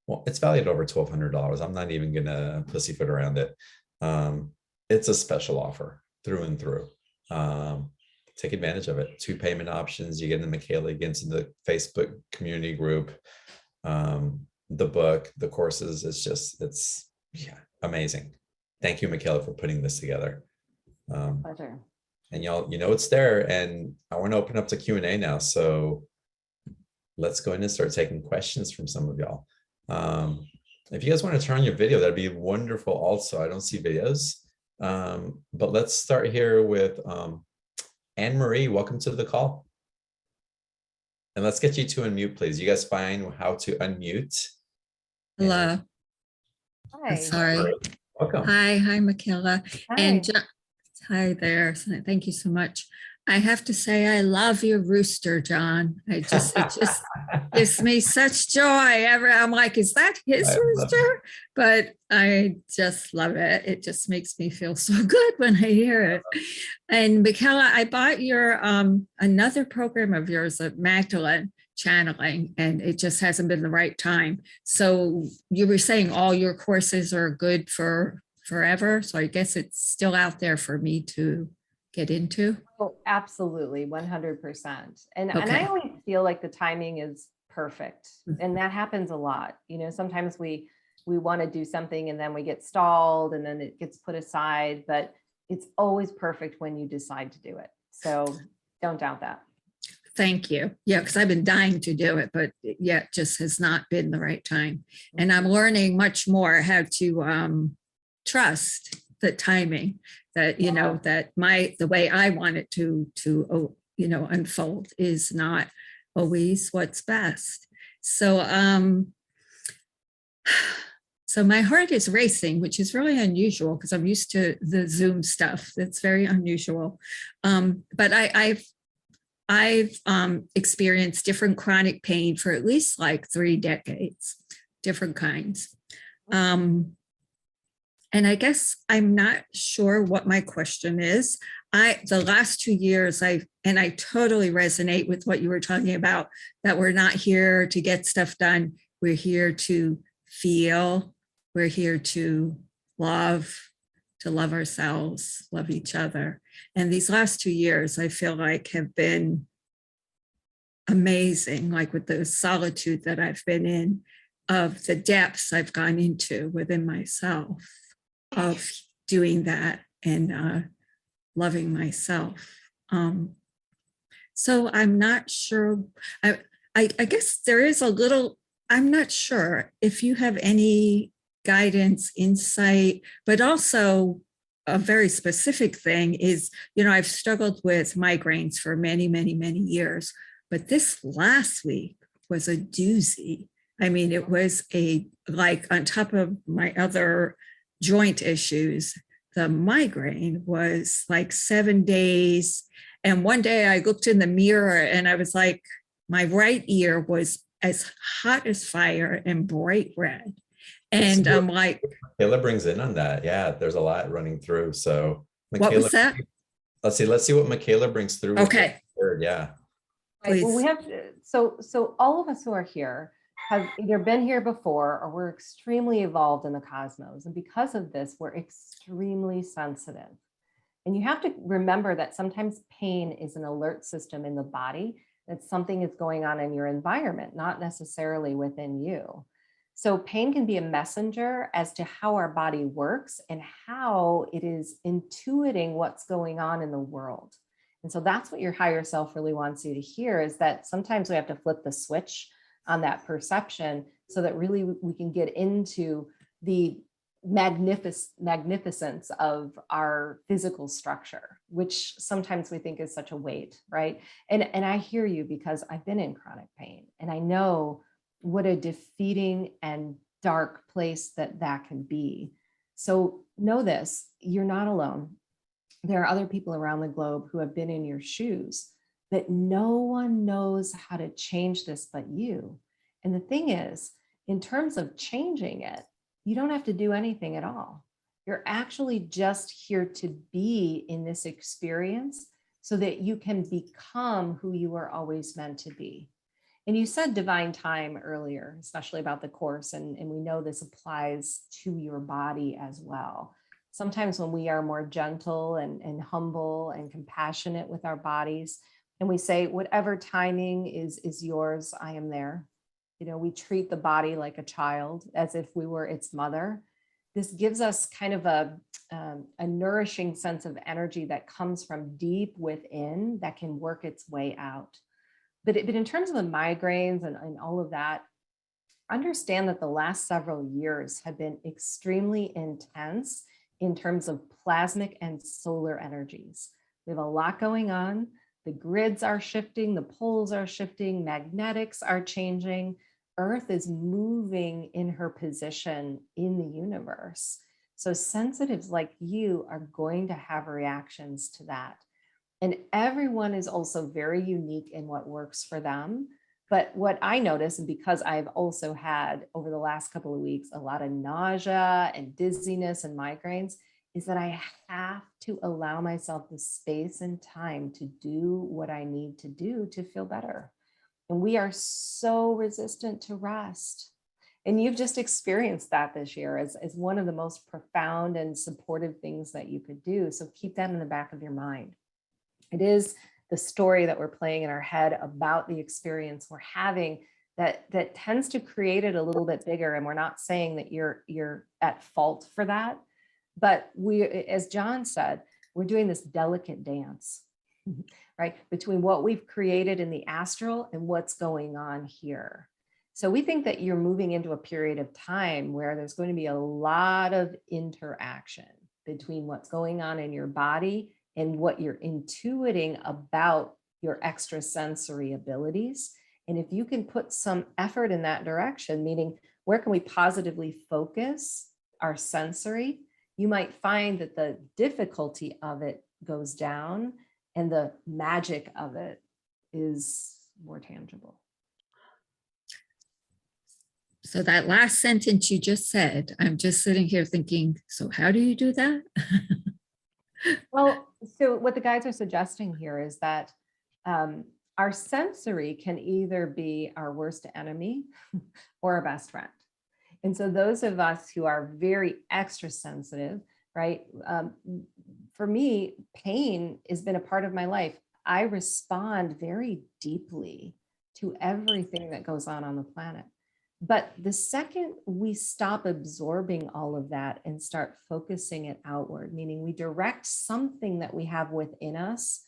Well, it's valued over $1,200. I'm not even gonna pussyfoot around it. It's a special offer through and through. Take advantage of it. 2 payment options. You get into Michaela, you get into the Facebook community group, the book, the courses. It's amazing. Thank you, Michaela, for putting this together. Pleasure. And y'all, it's there. And I want to open up to Q&A now. So let's go ahead and start taking questions from some of y'all. If you guys want to turn on your video, that'd be wonderful. Also, I don't see videos. But let's start here with Anne-Marie. Welcome to the call. And let's get you to unmute, please. You guys find how to unmute. Hello. Hi. Sorry. Welcome. Hi, Michaela. Hi. And hi there. Thank you so much. I have to say, I love your rooster, John. It just gives me such joy. I'm like, is that his rooster? But I just love it. It just makes me feel so good when I hear it. And Michaela, I bought your another program of yours, of Magdalene channeling, and it just hasn't been the right time. So you were saying all your courses are good for forever. So I guess it's still out there for me to get into. Oh, absolutely, 100%. And I Okay. always feel like the timing is perfect, and that happens a lot. Sometimes we want to do something and then we get stalled and then it gets put aside, but it's always perfect when you decide to do it. So don't doubt that. Thank you. Yeah, because I've been dying to do it, but it just has not been the right time. And I'm learning much more how to trust the timing, that that the way I want it to unfold is not always what's best. So my heart is racing, which is really unusual because I'm used to the Zoom stuff. That's very unusual. But I've experienced different chronic pain for at least like 3 decades, different kinds. And I guess I'm not sure what my question is. The last 2 years, I totally resonate with what you were talking about, that we're not here to get stuff done. We're here to feel. We're here to love ourselves, love each other. And these last 2 years, I feel like have been amazing, like with the solitude that I've been in, of the depths I've gone into within myself, of doing that and loving myself. So I'm not sure. I guess there is a little, I'm not sure if you have any guidance, insight, but also a very specific thing is, I've struggled with migraines for many, many, many years, but this last week was a doozy. I mean, it was like on top of my other joint issues, the migraine was like 7 days. And one day I looked in the mirror and I was like, my right ear was as hot as fire and bright red. And I'm like, Michaela brings in on that. Yeah, there's a lot running through. So Michaela, what was that? Let's see what Michaela brings through. Okay. Yeah. Right. Well, we have so all of us who are here, have either been here before or we're extremely evolved in the cosmos. And because of this, we're extremely sensitive. And you have to remember that sometimes pain is an alert system in the body, that something is going on in your environment, not necessarily within you. So pain can be a messenger as to how our body works and how it is intuiting what's going on in the world. And so that's what your higher self really wants you to hear, is that sometimes we have to flip the switch on that perception so that really we can get into the magnificence of our physical structure, which sometimes we think is such a weight, right? And I hear you, because I've been in chronic pain and I know what a defeating and dark place that can be. So know this, you're not alone. There are other people around the globe who have been in your shoes, that no one knows how to change this but you. And the thing is, in terms of changing it, you don't have to do anything at all. You're actually just here to be in this experience so that you can become who you were always meant to be. And you said divine time earlier, especially about the course, and we know this applies to your body as well. Sometimes when we are more gentle and humble and compassionate with our bodies, and we say, whatever timing is yours, I am there. You know, we treat the body like a child, as if we were its mother. This gives us kind of a nourishing sense of energy that comes from deep within that can work its way out. But in terms of the migraines and all of that, understand that the last several years have been extremely intense in terms of plasmic and solar energies. We have a lot going on. The grids are shifting, the poles are shifting, magnetics are changing. Earth is moving in her position in the universe. So sensitives like you are going to have reactions to that. And everyone is also very unique in what works for them. But what I notice, and because I've also had over the last couple of weeks a lot of nausea and dizziness and migraines, is that I have to allow myself the space and time to do what I need to do to feel better. And we are so resistant to rest. And you've just experienced that this year as one of the most profound and supportive things that you could do. So keep that in the back of your mind. It is the story that we're playing in our head about the experience we're having that tends to create it a little bit bigger. And we're not saying that you're at fault for that. But we, as John said, we're doing this delicate dance, right? Between what we've created in the astral and what's going on here. So we think that you're moving into a period of time where there's going to be a lot of interaction between what's going on in your body and what you're intuiting about your extrasensory abilities. And if you can put some effort in that direction, meaning where can we positively focus our sensory, you might find that the difficulty of it goes down and the magic of it is more tangible. So that last sentence you just said, I'm just sitting here thinking, so how do you do that? Well, so what the guides are suggesting here is that our sensory can either be our worst enemy or our best friend. And so those of us who are very extra sensitive, right? For me, pain has been a part of my life. I respond very deeply to everything that goes on the planet. But the second we stop absorbing all of that and start focusing it outward, meaning we direct something that we have within us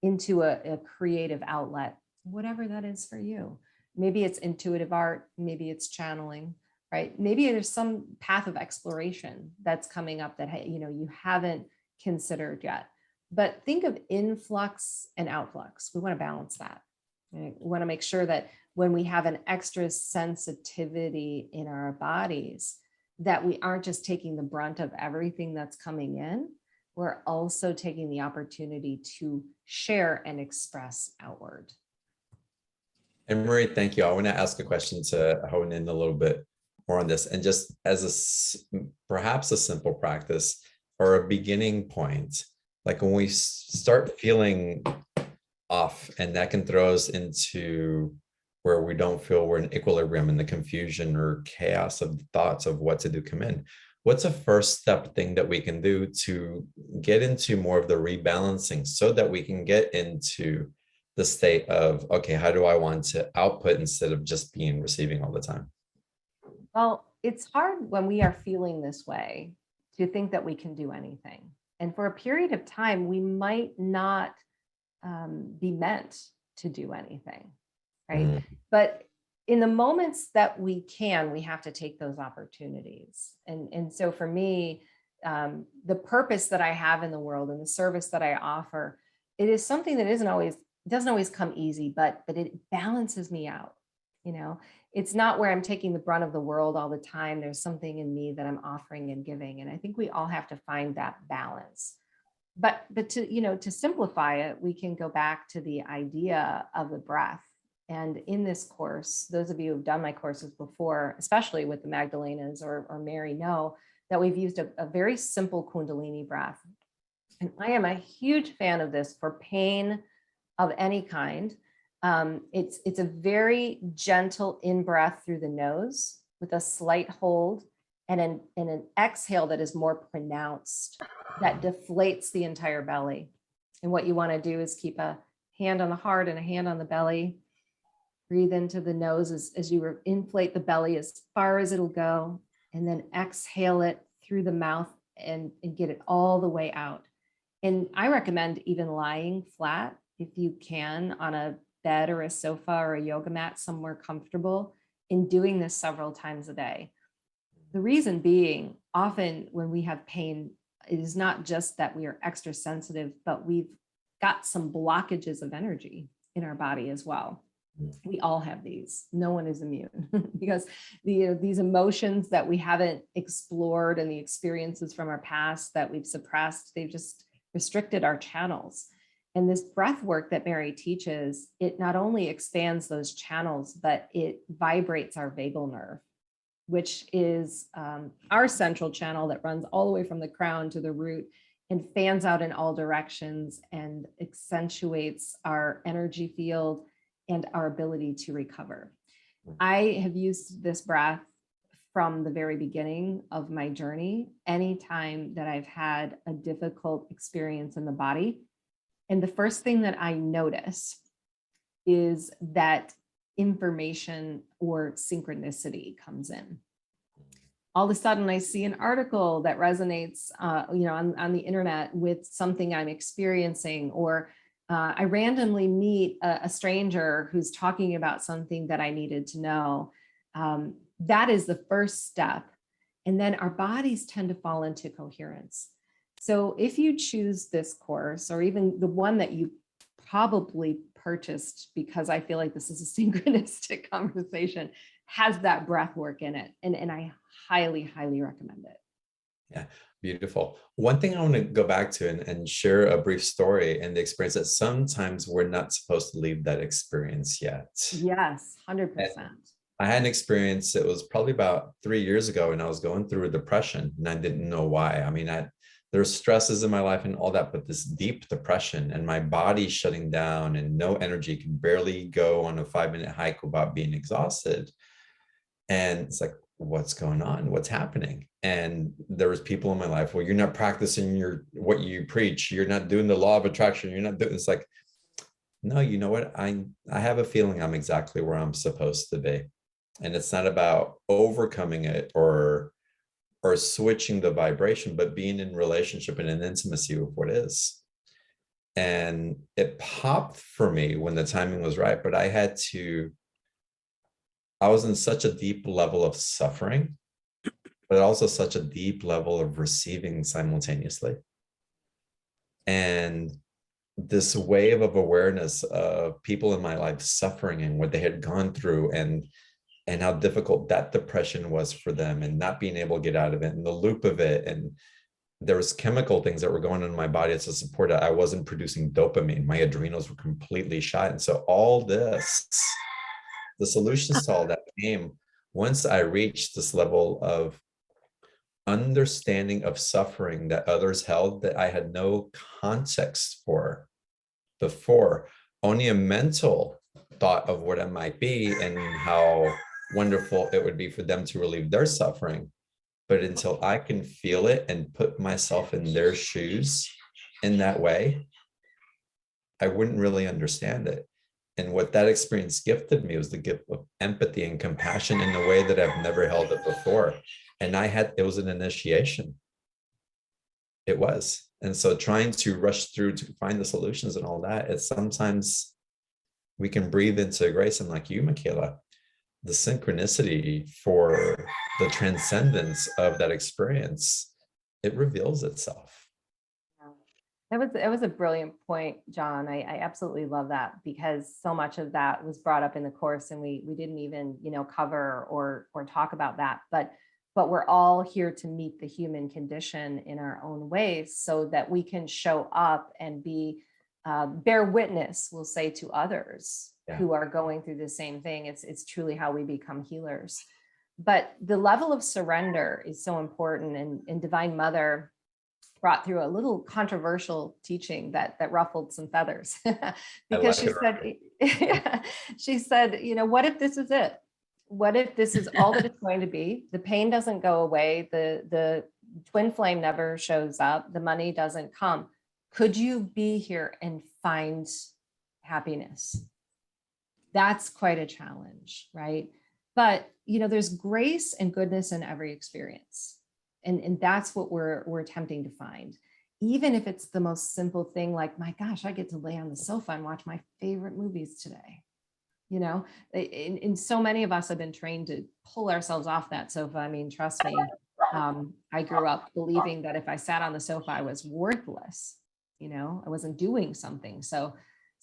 into a creative outlet, whatever that is for you. Maybe it's intuitive art, maybe it's channeling, right? Maybe there's some path of exploration that's coming up that you haven't considered yet. But think of influx and outflux. We want to balance that. We want to make sure that when we have an extra sensitivity in our bodies, that we aren't just taking the brunt of everything that's coming in, we're also taking the opportunity to share and express outward. And Marie, thank you. I want to ask a question to hone in a little bit more on this, and just as perhaps a simple practice or a beginning point, like when we start feeling off, and that can throw us into where we don't feel we're in equilibrium and the confusion or chaos of thoughts of what to do come in. What's a first step thing that we can do to get into more of the rebalancing so that we can get into the state of, okay, how do I want to output instead of just being receiving all the time? Well, it's hard when we are feeling this way to think that we can do anything. And for a period of time, we might not be meant to do anything, right? Mm. But in the moments that we can, we have to take those opportunities. And so for me, the purpose that I have in the world and the service that I offer, it is something that doesn't always come easy, but it balances me out. You know, it's not where I'm taking the brunt of the world all the time. There's something in me that I'm offering and giving. And I think we all have to find that balance. But to simplify it, we can go back to the idea of the breath. And in this course, those of you who've done my courses before, especially with the Magdalenas or Mary, know that we've used a very simple Kundalini breath. And I am a huge fan of this for pain of any kind. It's a very gentle in-breath through the nose with a slight hold and an exhale that is more pronounced, that deflates the entire belly. And what you want to do is keep a hand on the heart and a hand on the belly. Breathe into the nose as you inflate the belly as far as it'll go, and then exhale it through the mouth and get it all the way out. And I recommend even lying flat if you can on a bed or a sofa or a yoga mat somewhere comfortable, in doing this several times a day. The reason being, often when we have pain, it is not just that we are extra sensitive, but we've got some blockages of energy in our body as well. We all have these. No one is immune because these emotions that we haven't explored and the experiences from our past that we've suppressed, they've just restricted our channels. And this breath work that Mary teaches, it not only expands those channels, but it vibrates our vagal nerve, which is our central channel that runs all the way from the crown to the root and fans out in all directions and accentuates our energy field and our ability to recover. I have used this breath from the very beginning of my journey, anytime that I've had a difficult experience in the body. And the first thing that I notice is that information or synchronicity comes in. All of a sudden, I see an article that resonates, on the internet with something I'm experiencing, or I randomly meet a stranger who's talking about something that I needed to know. That is the first step. And then our bodies tend to fall into coherence. So if you choose this course, or even the one that you probably purchased because I feel like this is a synchronistic conversation, has that breath work in it. And I highly, highly recommend it. Yeah, beautiful. One thing I want to go back to and share a brief story and the experience that sometimes we're not supposed to leave that experience yet. Yes, 100%. I had an experience, it was probably about 3 years ago, and I was going through a depression and I didn't know why. I mean, there's stresses in my life and all that, but this deep depression and my body shutting down and no energy, could barely go on a 5-minute hike without being exhausted. And it's like, what's going on? What's happening? And there was people in my life, well, you're not practicing what you preach. You're not doing the law of attraction. You're not doing, it's like, no, you know what? I have a feeling I'm exactly where I'm supposed to be. And it's not about overcoming it or switching the vibration, but being in relationship and in intimacy with what is. And it popped for me when the timing was right, but I was in such a deep level of suffering, but also such a deep level of receiving simultaneously. And this wave of awareness of people in my life suffering and what they had gone through, and how difficult that depression was for them, and not being able to get out of it, and the loop of it. And there was chemical things that were going on in my body to support it. I wasn't producing dopamine. My adrenals were completely shot. And so all this, the solutions to all that came once I reached this level of understanding of suffering that others held that I had no context for before. Only a mental thought of what it might be and how wonderful it would be for them to relieve their suffering. But until I can feel it and put myself in their shoes in that way, I wouldn't really understand it. And what that experience gifted me was the gift of empathy and compassion in a way that I've never held it before. And it was an initiation. It was. And so trying to rush through to find the solutions and all that, it's sometimes we can breathe into grace. And like you, Michaela, the synchronicity for the transcendence of that experience, it reveals itself. It was a brilliant point, John. I absolutely love that, because so much of that was brought up in the course, and we didn't even, cover or talk about that. But we're all here to meet the human condition in our own ways, so that we can show up and bear witness, we'll say, to others who are going through the same thing. It's truly how we become healers. But the level of surrender is so important, and Divine Mother brought through a little controversial teaching that ruffled some feathers because she said, what if this is it? What if this is all that it's going to be? The pain doesn't go away. The twin flame never shows up. The money doesn't come. Could you be here and find happiness? That's quite a challenge, right? But, there's grace and goodness in every experience. And that's what we're attempting to find. Even if it's the most simple thing, like, my gosh, I get to lay on the sofa and watch my favorite movies today. And so many of us have been trained to pull ourselves off that sofa. I mean, trust me, I grew up believing that if I sat on the sofa, I was worthless. I wasn't doing something. So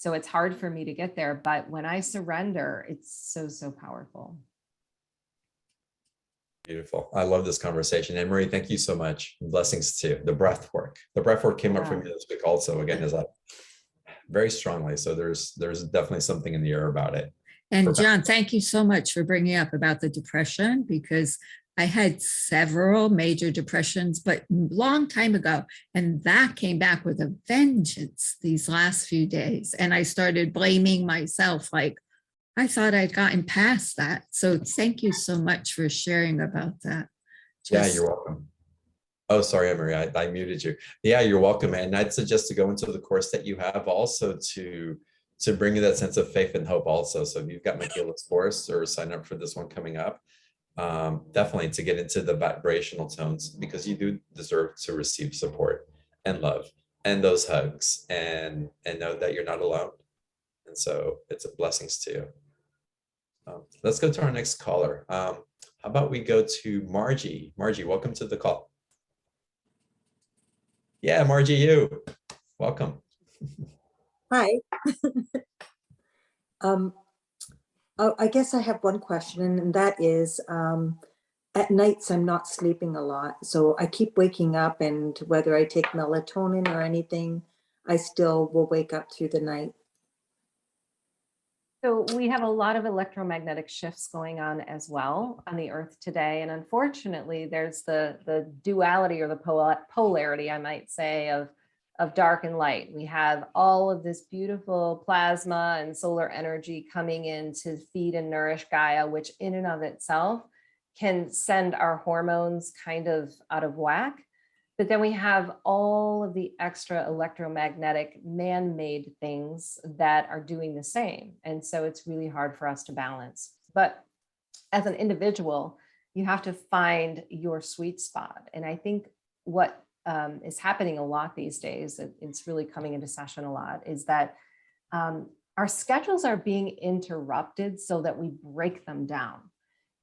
it's hard for me to get there. But when I surrender, it's so powerful. Beautiful. I love this conversation. And Marie, thank you so much. Blessings too. The breath work. The breath work came up for me this week also, again, is up very strongly. So there's definitely something in the air about it. And John, thank you so much for bringing up about the depression, because I had several major depressions, but long time ago. And that came back with a vengeance these last few days. And I started blaming myself, like, I thought I'd gotten past that. So thank you so much for sharing about that. Yeah, you're welcome. Oh, sorry, Emery, I muted you. Yeah, you're welcome. And I'd suggest to go into the course that you have also to bring you that sense of faith and hope also. So if you've got Michaela's course or sign up for this one coming up, definitely to get into the vibrational tones, because you do deserve to receive support and love and those hugs and know that you're not alone. And so it's a blessings to you. Let's go to our next caller. How about we go to Margie? Margie, welcome to the call. Yeah, Margie, you. Welcome. Hi. I guess I have one question, and that is, at nights I'm not sleeping a lot. So I keep waking up, and whether I take melatonin or anything, I still will wake up through the night. So we have a lot of electromagnetic shifts going on as well on the earth today. And unfortunately, there's the duality, or the polarity, I might say, of dark and light. We have all of this beautiful plasma and solar energy coming in to feed and nourish Gaia, which in and of itself can send our hormones kind of out of whack. But then we have all of the extra electromagnetic man-made things that are doing the same. And so it's really hard for us to balance. But as an individual, you have to find your sweet spot. And I think what is happening a lot these days, it's really coming into session a lot, is that our schedules are being interrupted so that we break them down.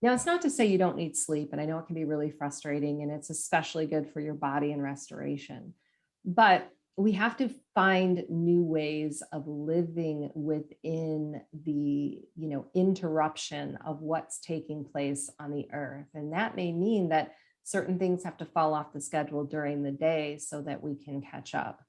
Now, it's not to say you don't need sleep, and I know it can be really frustrating, and it's especially good for your body and restoration. But we have to find new ways of living within the, interruption of what's taking place on the earth. And that may mean that certain things have to fall off the schedule during the day so that we can catch up.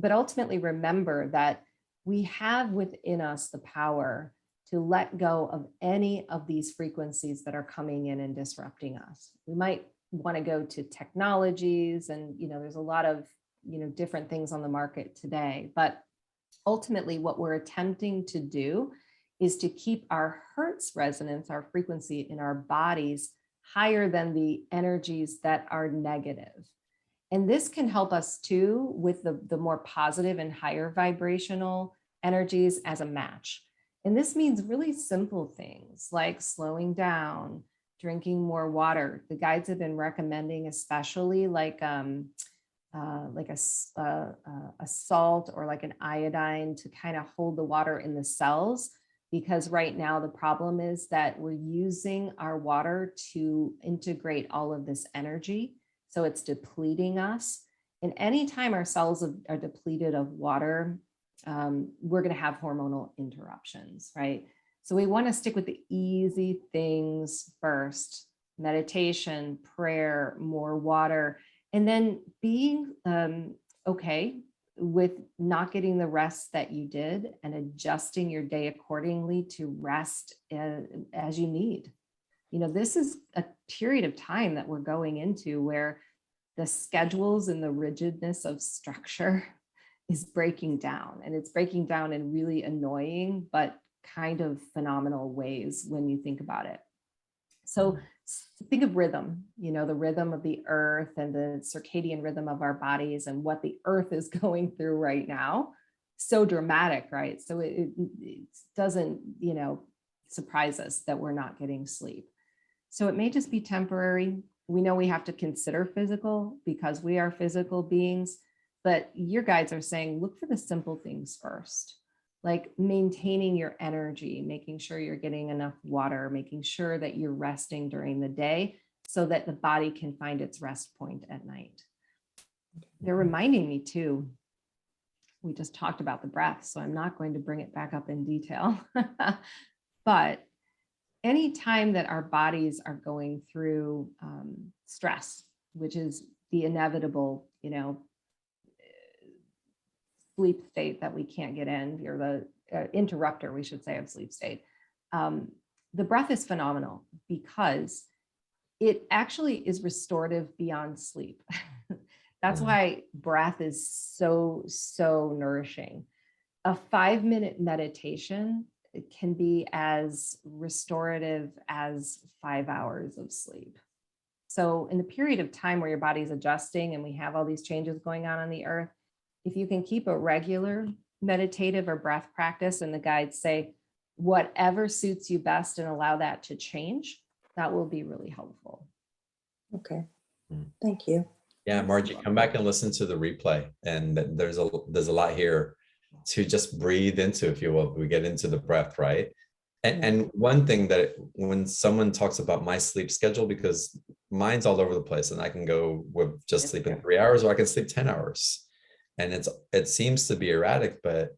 But ultimately, remember that we have within us the power to let go of any of these frequencies that are coming in and disrupting us. We might want to go to technologies, and there's a lot of different things on the market today, but ultimately what we're attempting to do is to keep our Hertz resonance, our frequency in our bodies higher than the energies that are negative. And this can help us too with the more positive and higher vibrational energies as a match. And this means really simple things like slowing down, drinking more water. The guides have been recommending, especially like a salt or like an iodine to kind of hold the water in the cells. Because right now the problem is that we're using our water to integrate all of this energy. So it's depleting us. And anytime our cells are depleted of water, we're going to have hormonal interruptions, right? So we want to stick with the easy things first: meditation, prayer, more water, and then being okay with not getting the rest that you did and adjusting your day accordingly to rest as you need. You know, this is a period of time that we're going into where the schedules and the rigidness of structure is breaking down, and it's breaking down in really annoying but kind of phenomenal ways when you think about it. So think of rhythm, you know, the rhythm of the earth and the circadian rhythm of our bodies and what the earth is going through right now. So dramatic, right? So it doesn't, you know, surprise us that we're not getting sleep. So it may just be temporary. We know we have to consider physical because we are physical beings, but your guides are saying, look for the simple things first, like maintaining your energy, making sure you're getting enough water, making sure that you're resting during the day so that the body can find its rest point at night. They're reminding me too, we just talked about the breath, so I'm not going to bring it back up in detail, but anytime that our bodies are going through stress, which is the inevitable, you know, sleep state that we can't get in, or the interrupter, we should say, of sleep state. The breath is phenomenal because it actually is restorative beyond sleep. That's why breath is so nourishing. A 5-minute meditation can be as restorative as 5 hours of sleep. So in the period of time where your body's adjusting and we have all these changes going on the earth, if you can keep a regular meditative or breath practice, and the guides say, whatever suits you best, and allow that to change, that will be really helpful. Okay, thank you. Yeah, Margie, come back and listen to the replay. And there's a lot here to just breathe into, if you will. We get into the breath, right? And one thing that when someone talks about my sleep schedule, because mine's all over the place, and I can go with just sleeping 3 hours, or I can sleep 10 hours. And it seems to be erratic, but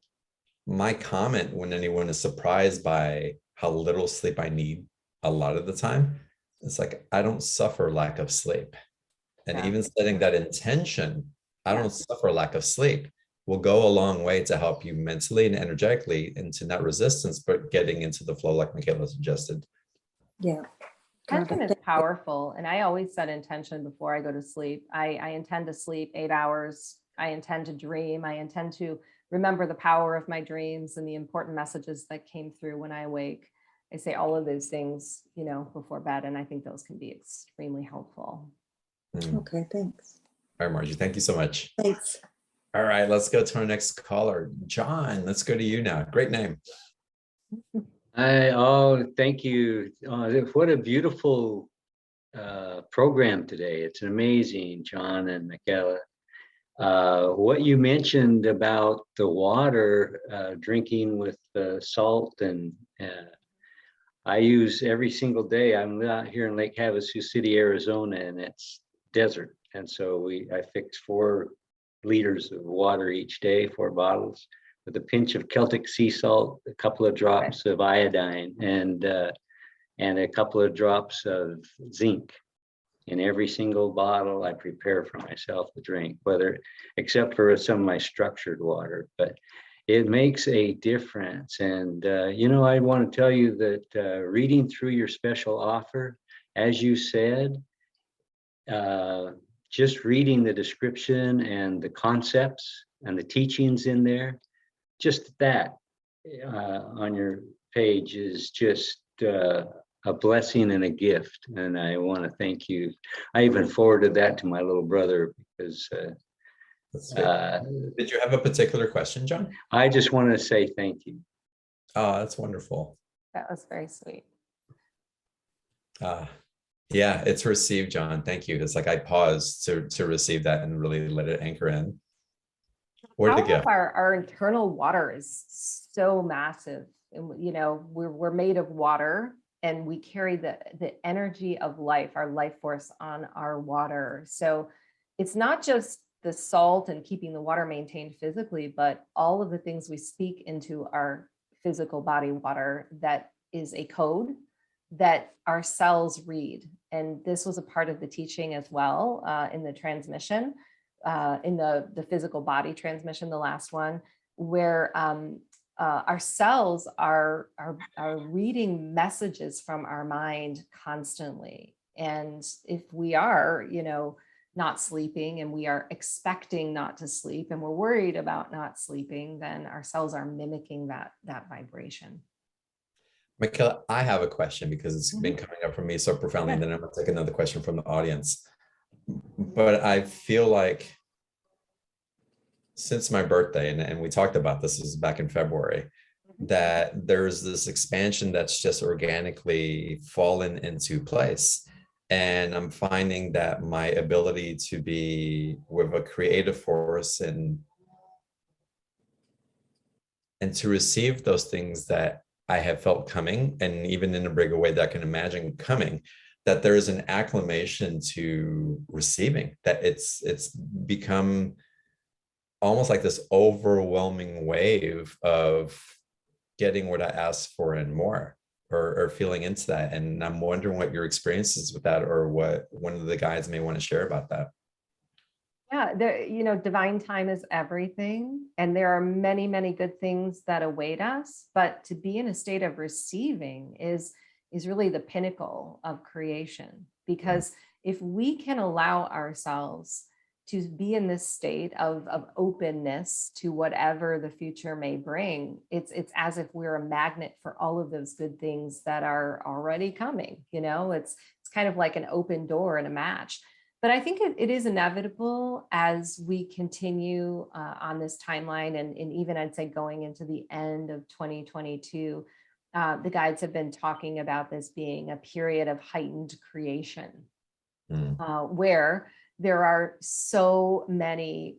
my comment when anyone is surprised by how little sleep I need a lot of the time, it's like, I don't suffer lack of sleep. And even setting that intention, I don't suffer lack of sleep, will go a long way to help you mentally and energetically into not resistance, but getting into the flow like Michaela suggested. Yeah. Intention is powerful. And I always set intention before I go to sleep. I intend to sleep 8 hours. I intend to dream. I intend to remember the power of my dreams and the important messages that came through when I awake. I say all of those things, you know, before bed. And I think those can be extremely helpful. Okay, thanks. All right, Margie, thank you so much. Thanks. All right, let's go to our next caller. John, let's go to you now. Great name. Thank you. What a beautiful program today. It's amazing, John and Michaela. What you mentioned about the water, drinking with salt, and I use every single day. I'm out here in Lake Havasu City, Arizona, and it's desert. And so I fix 4 liters of water each day, 4 bottles, with a pinch of Celtic sea salt, a couple of drops of iodine, and a couple of drops of zinc. In every single bottle I prepare for myself to drink, except for some of my structured water, but it makes a difference. And, you know, I want to tell you that reading through your special offer, as you said, just reading the description and the concepts and the teachings in there, just that on your page is just a blessing and a gift. And I want to thank you. I even forwarded that to my little brother because That's sweet. Did you have a particular question, John? I just want to say thank you. Oh, that's wonderful. That was very sweet. Yeah, it's received, John. Thank you. It's like I paused to receive that and really let it anchor in. Where to Power go? of our internal water is so massive. And you know, we're made of water, and we carry the energy of life, our life force on our water. So it's not just the salt and keeping the water maintained physically, but all of the things we speak into our physical body water that is a code that our cells read. And this was a part of the teaching as well in the transmission, in the physical body transmission, the last one, where our cells are reading messages from our mind constantly. And if we are, you know, not sleeping and we are expecting not to sleep and we're worried about not sleeping, then our cells are mimicking that vibration. Michaela, I have a question because it's been coming up for me so profoundly, and then I'm gonna take another question from the audience. But I feel like since my birthday, and we talked about this is back in February, that there's this expansion that's just organically fallen into place. And I'm finding that my ability to be with a creative force and to receive those things that I have felt coming, and even in a bigger way that I can imagine coming, that there is an acclimation to receiving, that it's become almost like this overwhelming wave of getting what I asked for and more, or feeling into that. And I'm wondering what your experience is with that, or what one of the guides may want to share about that. Yeah, you know, divine time is everything, and there are many, many good things that await us. But to be in a state of receiving is really the pinnacle of creation. Because if we can allow ourselves to be in this state of openness to whatever the future may bring, it's as if we're a magnet for all of those good things that are already coming. You know, it's kind of like an open door and a match. But I think it is inevitable as we continue on this timeline, and even I'd say going into the end of 2022, the guides have been talking about this being a period of heightened creation, where there are so many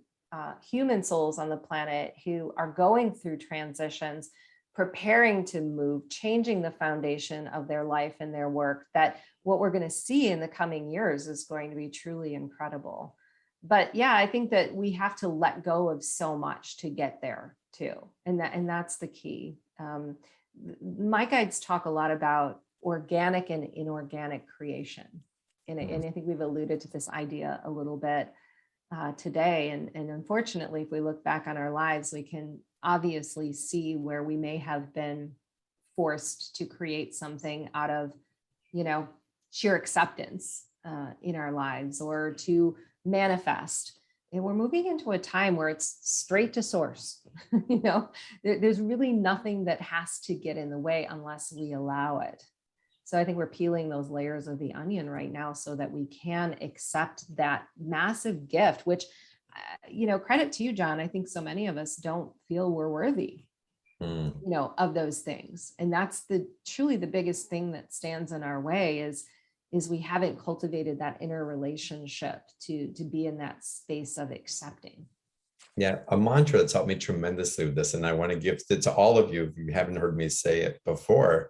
human souls on the planet who are going through transitions, preparing to move, changing the foundation of their life and their work, that what we're going to see in the coming years is going to be truly incredible. But yeah, I think that we have to let go of so much to get there too. And that's the key. My guides talk a lot about organic and inorganic creation. And I think we've alluded to this idea a little bit today. And unfortunately, if we look back on our lives, we can obviously see where we may have been forced to create something out of, you know, sheer acceptance in our lives, or to manifest. And we're moving into a time where it's straight to source. You know, there's really nothing that has to get in the way unless we allow it. So I think we're peeling those layers of the onion right now so that we can accept that massive gift, which, you know, credit to you, John. I think so many of us don't feel we're worthy, you know, of those things. And that's truly the biggest thing that stands in our way is we haven't cultivated that inner relationship to be in that space of accepting. Yeah, a mantra that's helped me tremendously with this, and I want to give it to all of you if you haven't heard me say it before.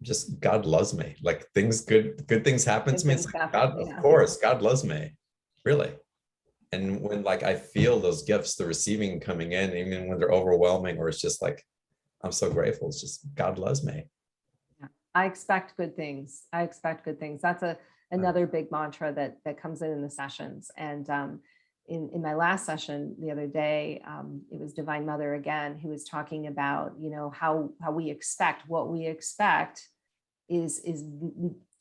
Just God loves me. Like good things happen to me. It's like God, of course, God loves me, really. And when like I feel those gifts, the receiving coming in, even when they're overwhelming, or it's just like, I'm so grateful. It's just God loves me. Yeah. I expect good things. I expect good things. That's another big mantra that comes in the sessions. And in my last session the other day, it was Divine Mother again, who was talking about, you know, how we expect what we expect is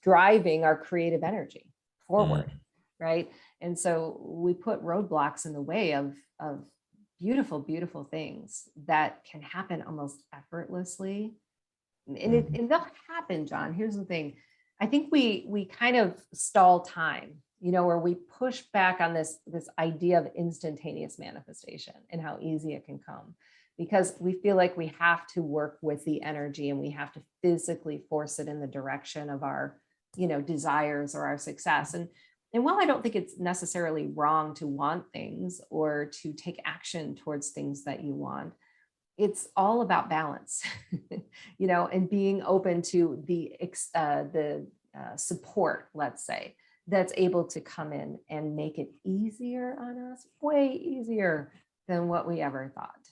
driving our creative energy forward. Right. And so we put roadblocks in the way of beautiful, beautiful things that can happen almost effortlessly and and they'll happen, John. Here's the thing. I think we kind of stall time, where we push back on this idea of instantaneous manifestation and how easy it can come, because we feel like we have to work with the energy and we have to physically force it in the direction of our, desires or our success. And while I don't think it's necessarily wrong to want things or to take action towards things that you want, it's all about balance, and being open to the support, let's say, that's able to come in and make it easier on us, way easier than what we ever thought.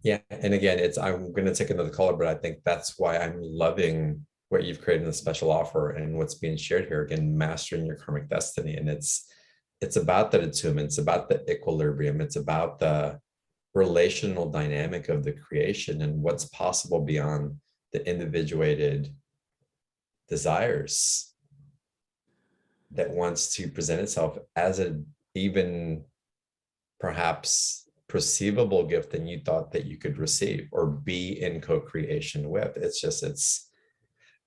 Yeah. And again, I'm going to take another caller, but I think that's why I'm loving what you've created in the special offer and what's being shared here. Again, mastering your karmic destiny. And it's about that attunement. It's about the equilibrium. It's about the relational dynamic of the creation and what's possible beyond the individuated desires that wants to present itself as an even perhaps perceivable gift than you thought that you could receive or be in co-creation with.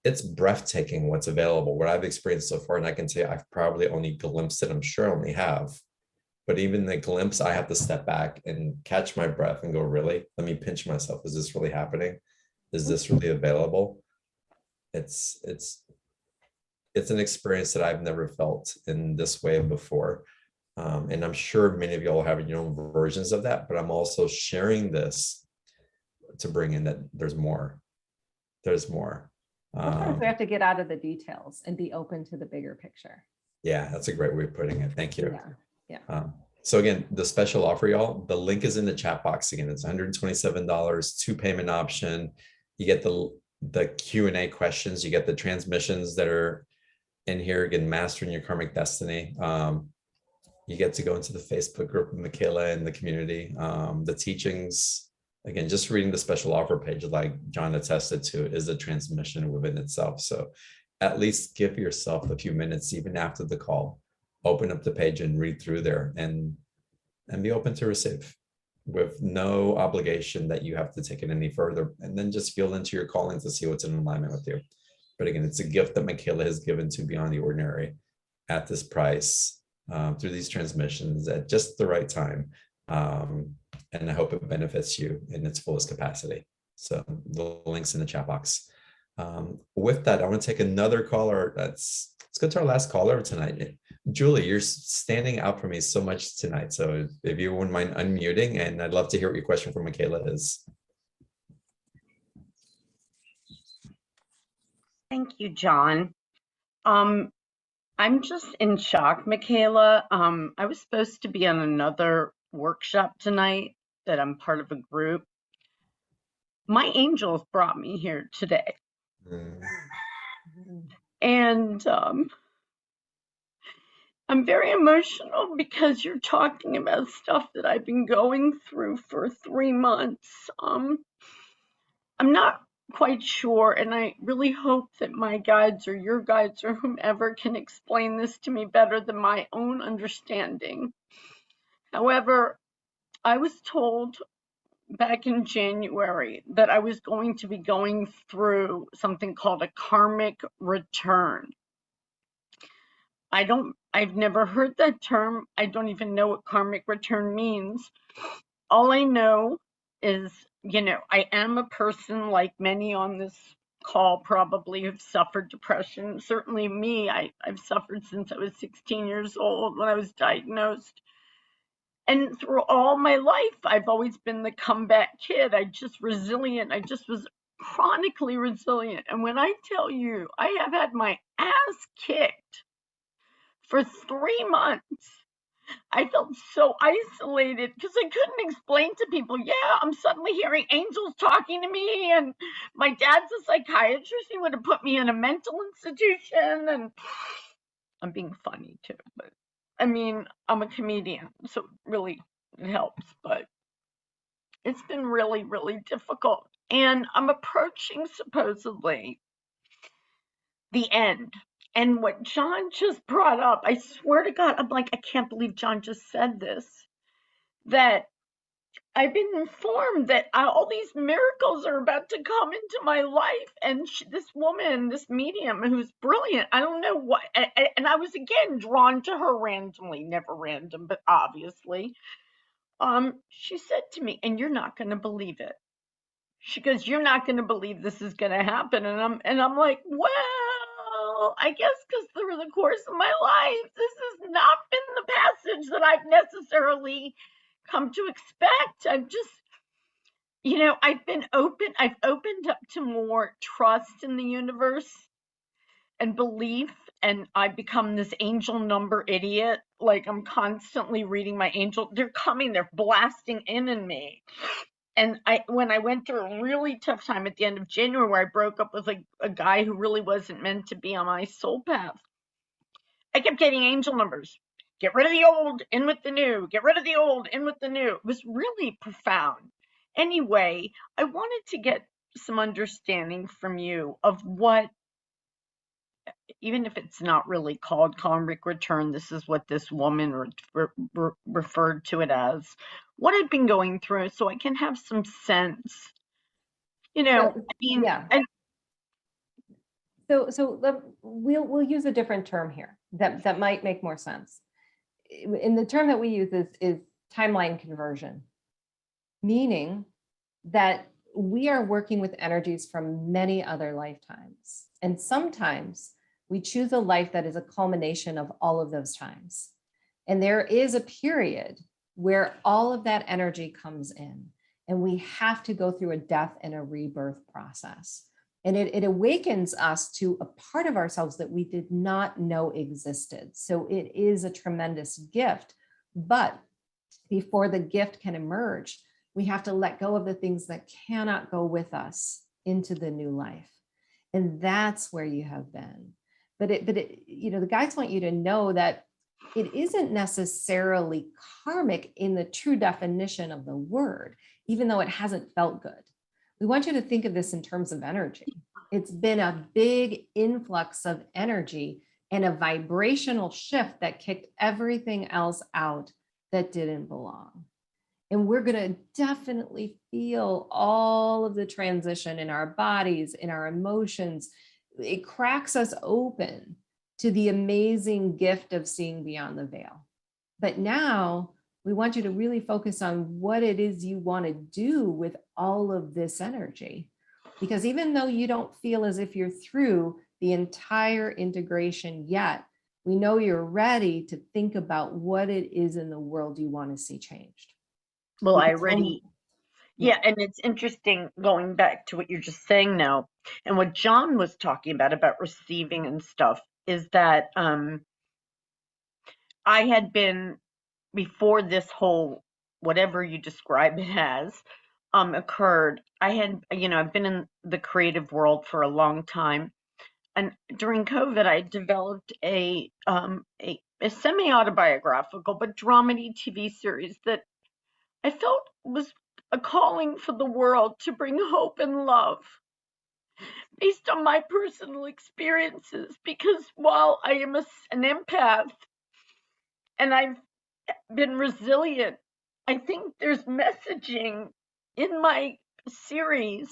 It's breathtaking what's available, what I've experienced so far. And I can say I've probably only glimpsed it. I'm sure I only have. But even the glimpse, I have to step back and catch my breath and go, really? Let me pinch myself. Is this really happening? Is this really available? It's an experience that I've never felt in this way before. And I'm sure many of y'all have your own versions of that, but I'm also sharing this to bring in that there's more. There's more. Sometimes we have to get out of the details and be open to the bigger picture. Yeah, that's a great way of putting it. Thank you. Yeah. So again, the special offer, y'all, the link is in the chat box. Again, it's $127, 2 payment option. You get the Q&A questions. You get the transmissions that are in here. Again, mastering your karmic destiny. You get to go into the Facebook group of Michaela and the community. The teachings, again, just reading the special offer page, like John attested to, is a transmission within itself. So at least give yourself a few minutes, even after the call, open up the page and read through there and be open to receive with no obligation that you have to take it any further, and then just feel into your calling to see what's in alignment with you. But again, it's a gift that Michaela has given to Beyond the Ordinary at this price, through these transmissions at just the right time. And I hope it benefits you in its fullest capacity. So the link's in the chat box. With that, I want to take another caller. Let's go to our last caller tonight. Julie, you're standing out for me so much tonight. So if you wouldn't mind unmuting, and I'd love to hear what your question for Michaela is. Thank you, John. I'm just in shock, Michaela. I was supposed to be on another workshop tonight that I'm part of a group. My angels brought me here today. And I'm very emotional because you're talking about stuff that I've been going through for 3 months. I'm not quite sure, and I really hope that my guides or your guides or whomever can explain this to me better than my own understanding. However, I was told back in January that I was going to be going through something called a karmic return. I've never heard that term. I don't even know what karmic return means. All I know is, I am a person like many on this call probably have suffered depression. Certainly me, I've suffered since I was 16 years old when I was diagnosed. And through all my life, I've always been the comeback kid. I just resilient. I just was chronically resilient. And when I tell you, I have had my ass kicked for 3 months. I felt so isolated because I couldn't explain to people, I'm suddenly hearing angels talking to me, and my dad's a psychiatrist. He would have put me in a mental institution, and I'm being funny too, but I mean, I'm a comedian, so really it helps, but it's been really, really difficult. And I'm approaching supposedly the end. And what John just brought up, I swear to God, I'm like, I can't believe John just said this, that I've been informed that all these miracles are about to come into my life. And this woman, this medium who's brilliant, I don't know what, and I was again drawn to her randomly, never random, but obviously. She said to me, and you're not going to believe it. She goes, you're not going to believe this is going to happen. And I'm like, well, I guess because through the course of my life, this has not been the passage that I've necessarily come to expect. I'm just, I've opened up to more trust in the universe and belief, and I've become this angel number idiot. Like, I'm constantly reading my angel. They're blasting in me. And when I went through a really tough time at the end of January, where I broke up with a guy who really wasn't meant to be on my soul path, I kept getting angel numbers. Get rid of the old, in with the new. Get rid of the old, in with the new. It was really profound. Anyway, I wanted to get some understanding from you of what, even if it's not really called karmic return, this is what this woman referred to it as, what I've been going through, so I can have some sense. I mean, Yeah. and We'll use a different term here that might make more sense. In the term that we use is timeline conversion, meaning that we are working with energies from many other lifetimes. And sometimes we choose a life that is a culmination of all of those times. And there is a period where all of that energy comes in, and we have to go through a death and a rebirth process. And it awakens us to a part of ourselves that we did not know existed. So it is a tremendous gift. But before the gift can emerge, we have to let go of the things that cannot go with us into the new life. And that's where you have been. But the guides want you to know that it isn't necessarily karmic in the true definition of the word, even though it hasn't felt good. We want you to think of this in terms of energy. It's been a big influx of energy and a vibrational shift that kicked everything else out that didn't belong. And we're going to definitely feel all of the transition in our bodies, in our emotions. It cracks us open to the amazing gift of seeing beyond the veil. But now we want you to really focus on what it is you want to do with all of this energy. Because even though you don't feel as if you're through the entire integration yet, we know you're ready to think about what it is in the world you want to see changed. well, I already, yeah, and it's interesting going back to what you're just saying now, and what John was talking about receiving and stuff, is that I had been, before this whole, whatever you describe it as, occurred, I've been in the creative world for a long time. And during COVID, I developed a semi-autobiographical but dramedy TV series that I felt was a calling for the world to bring hope and love based on my personal experiences. Because while I am an empath and I've been resilient, I think there's messaging in my series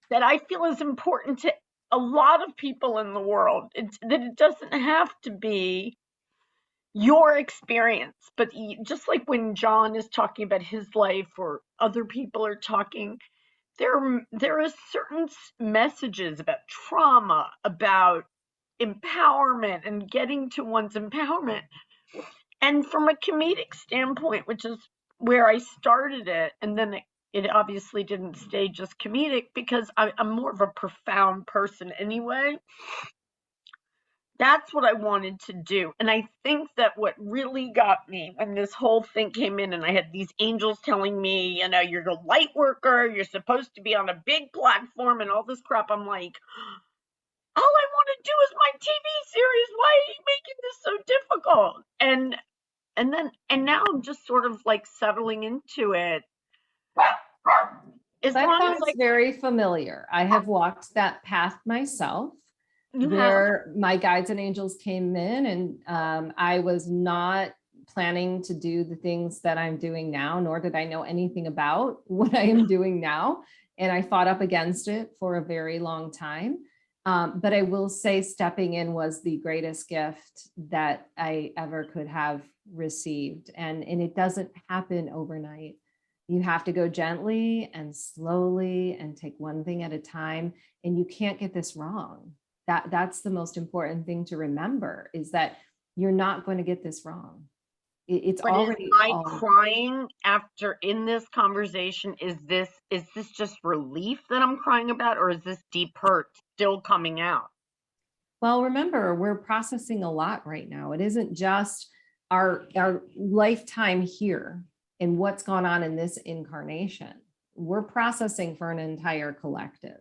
that I feel is important to a lot of people in the world. That it doesn't have to be your experience, but just like when John is talking about his life or other people are talking, there are certain messages about trauma, about empowerment and getting to one's empowerment. And from a comedic standpoint, which is where I started it, and then it obviously didn't stay just comedic because I'm more of a profound person anyway. That's what I wanted to do. And I think that what really got me when this whole thing came in and I had these angels telling me, you're a light worker, you're supposed to be on a big platform and all this crap, I'm like, all I want to do is my TV series. Why are you making this so difficult? And now I'm just sort of like settling into it. That sounds very familiar. I have walked that path myself, where my guides and angels came in and I was not planning to do the things that I'm doing now, nor did I know anything about what I am doing now. And I fought up against it for a very long time. But I will say stepping in was the greatest gift that I ever could have received. And it doesn't happen overnight. You have to go gently and slowly and take one thing at a time. And you can't get this wrong. That's the most important thing to remember, is that you're not going to get this wrong. It's But already is my all. crying after in this conversation, is this just relief that I'm crying about, or is this deep hurt still coming out? Well, remember, we're processing a lot right now. It isn't just our lifetime here and what's gone on in this incarnation. We're processing for an entire collective.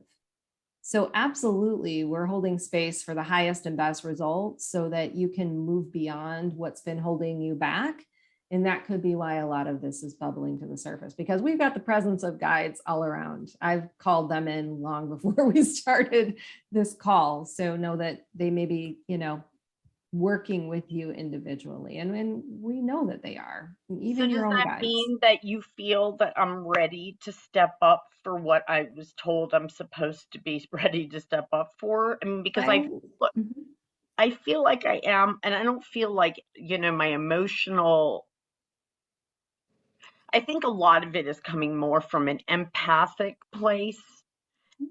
So absolutely, we're holding space for the highest and best results so that you can move beyond what's been holding you back. And that could be why a lot of this is bubbling to the surface, because we've got the presence of guides all around. I've called them in long before we started this call. So know that they may be, working with you individually. And we know that they are, even So your does own that guides. mean that you feel that I'm ready to step up for what I was told I'm supposed to be ready to step up for? I mean, because Mhm. I feel like I am, and I don't feel like, my emotional, I think a lot of it is coming more from an empathic place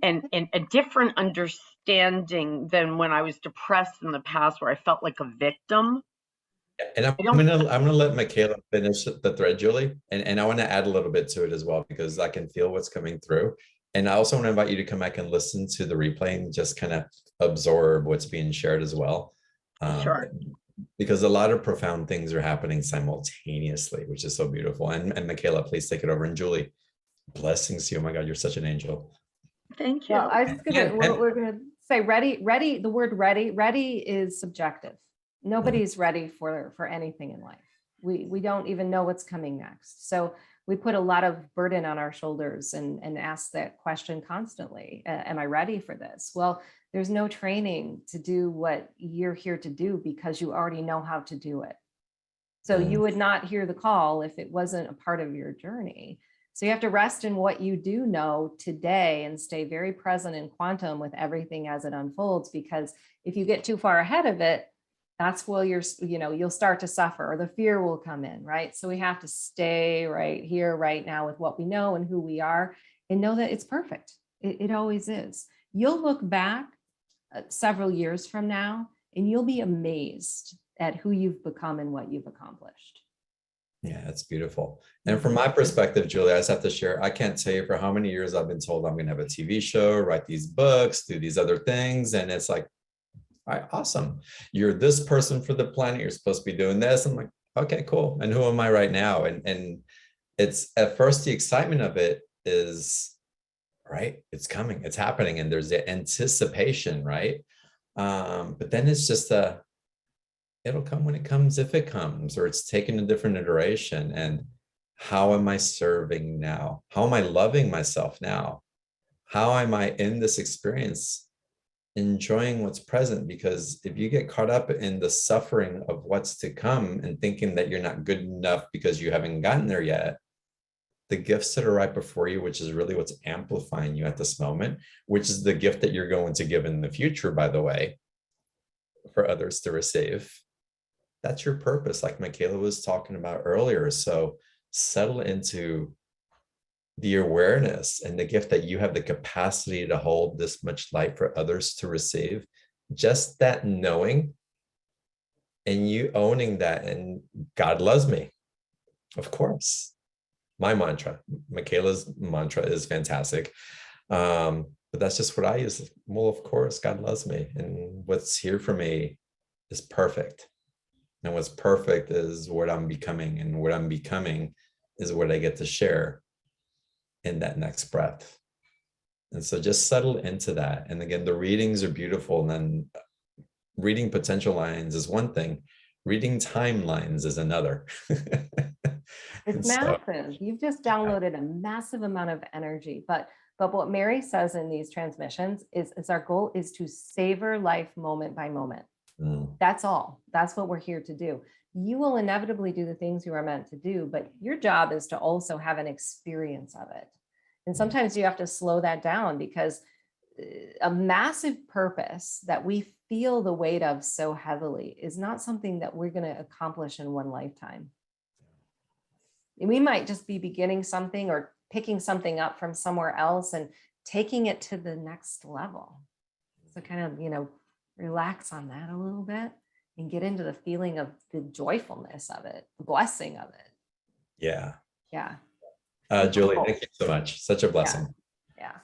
and a different understanding than when I was depressed in the past, where I felt like a victim. And I don't, I'm gonna let Michaela finish the thread, Julie, and I want to add a little bit to it as well, because I can feel what's coming through. And I also want to invite you to come back and listen to the replay and just kind of absorb what's being shared as well. Sure. Because a lot of profound things are happening simultaneously, which is so beautiful. And Michaela, please take it over. And Julie, blessings to you. Oh my God, you're such an angel. Thank you. Well, I was just gonna, And- we're gonna say ready, the word ready is subjective. Nobody's ready for anything in life. We don't even know what's coming next. So we put a lot of burden on our shoulders and ask that question constantly. Am I ready for this? Well, there's no training to do what you're here to do because you already know how to do it. So you would not hear the call if it wasn't a part of your journey. So you have to rest in what you do know today and stay very present in quantum with everything as it unfolds, because if you get too far ahead of it, that's where you'll start to suffer, or the fear will come in, right? So we have to stay right here, right now with what we know and who we are, and know that it's perfect. It always is. You'll look back several years from now and you'll be amazed at who you've become and what you've accomplished. Yeah, it's beautiful. And from my perspective, Julie, I just have to share, I can't tell you for how many years I've been told I'm going to have a TV show, write these books, do these other things. And it's like, all right, awesome. You're this person for the planet. You're supposed to be doing this. I'm like, okay, cool. And who am I right now? And it's at first the excitement of it is, right, it's coming, it's happening. And there's the anticipation, right? But then it's just it'll come when it comes, if it comes, or it's taken a different iteration. And how am I serving now? How am I loving myself now? How am I in this experience enjoying what's present? Because if you get caught up in the suffering of what's to come and thinking that you're not good enough because you haven't gotten there yet, the gifts that are right before you, which is really what's amplifying you at this moment, which is the gift that you're going to give in the future, by the way, for others to receive. That's your purpose, like Michaela was talking about earlier. So settle into the awareness and the gift that you have the capacity to hold this much light for others to receive. Just that knowing and you owning that, and God loves me, of course. My mantra, Michaela's mantra is fantastic. But that's just what I use. Well, of course, God loves me, and what's here for me is perfect. And what's perfect is what I'm becoming, and what I'm becoming is what I get to share in that next breath. And so just settle into that. And again, the readings are beautiful. And then reading potential lines is one thing, reading timelines is another. It's massive. You've just downloaded a massive amount of energy. But what Mary says in these transmissions is our goal is to savor life moment by moment. Mm. That's all. That's what we're here to do. You will inevitably do the things you are meant to do, but your job is to also have an experience of it. And sometimes you have to slow that down, because a massive purpose that we feel the weight of so heavily is not something that we're going to accomplish in one lifetime. We might just be beginning something or picking something up from somewhere else and taking it to the next level. So kind of, relax on that a little bit and get into the feeling of the joyfulness of it, the blessing of it. Yeah. Yeah. Julie, thank you so much. Such a blessing. Yeah.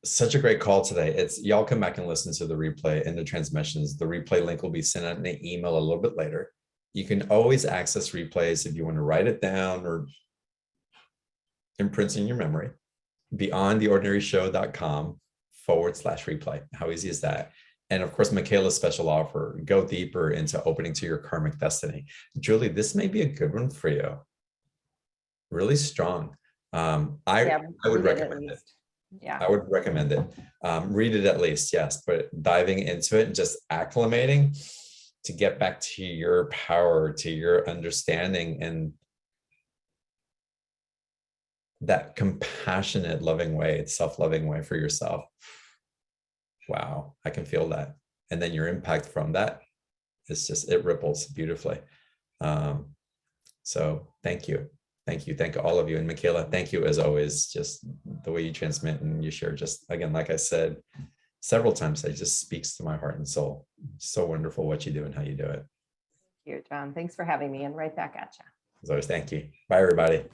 Such a great call today. It's y'all come back and listen to the replay and the transmissions. The replay link will be sent out in an email a little bit later. You can always access replays if you want to write it down or imprint in your memory. beyondtheordinaryshow.com/replay. How easy is that? And of course, Michaela's special offer, go deeper into opening to your karmic destiny. Julie, this may be a good one for you. Really strong. I would recommend it. Yeah. I would recommend it. Read it at least, yes, but diving into it and just acclimating to get back to your power, to your understanding, and that compassionate, loving way, self-loving way for yourself. Wow, I can feel that. And then your impact from that, it ripples beautifully. So thank you. Thank you. Thank all of you. And Michaela, thank you as always. Just the way you transmit and you share, just again, like I said several times, it just speaks to my heart and soul. So wonderful what you do and how you do it. Thank you, John. Thanks for having me, and right back at you. As always, thank you. Bye, everybody.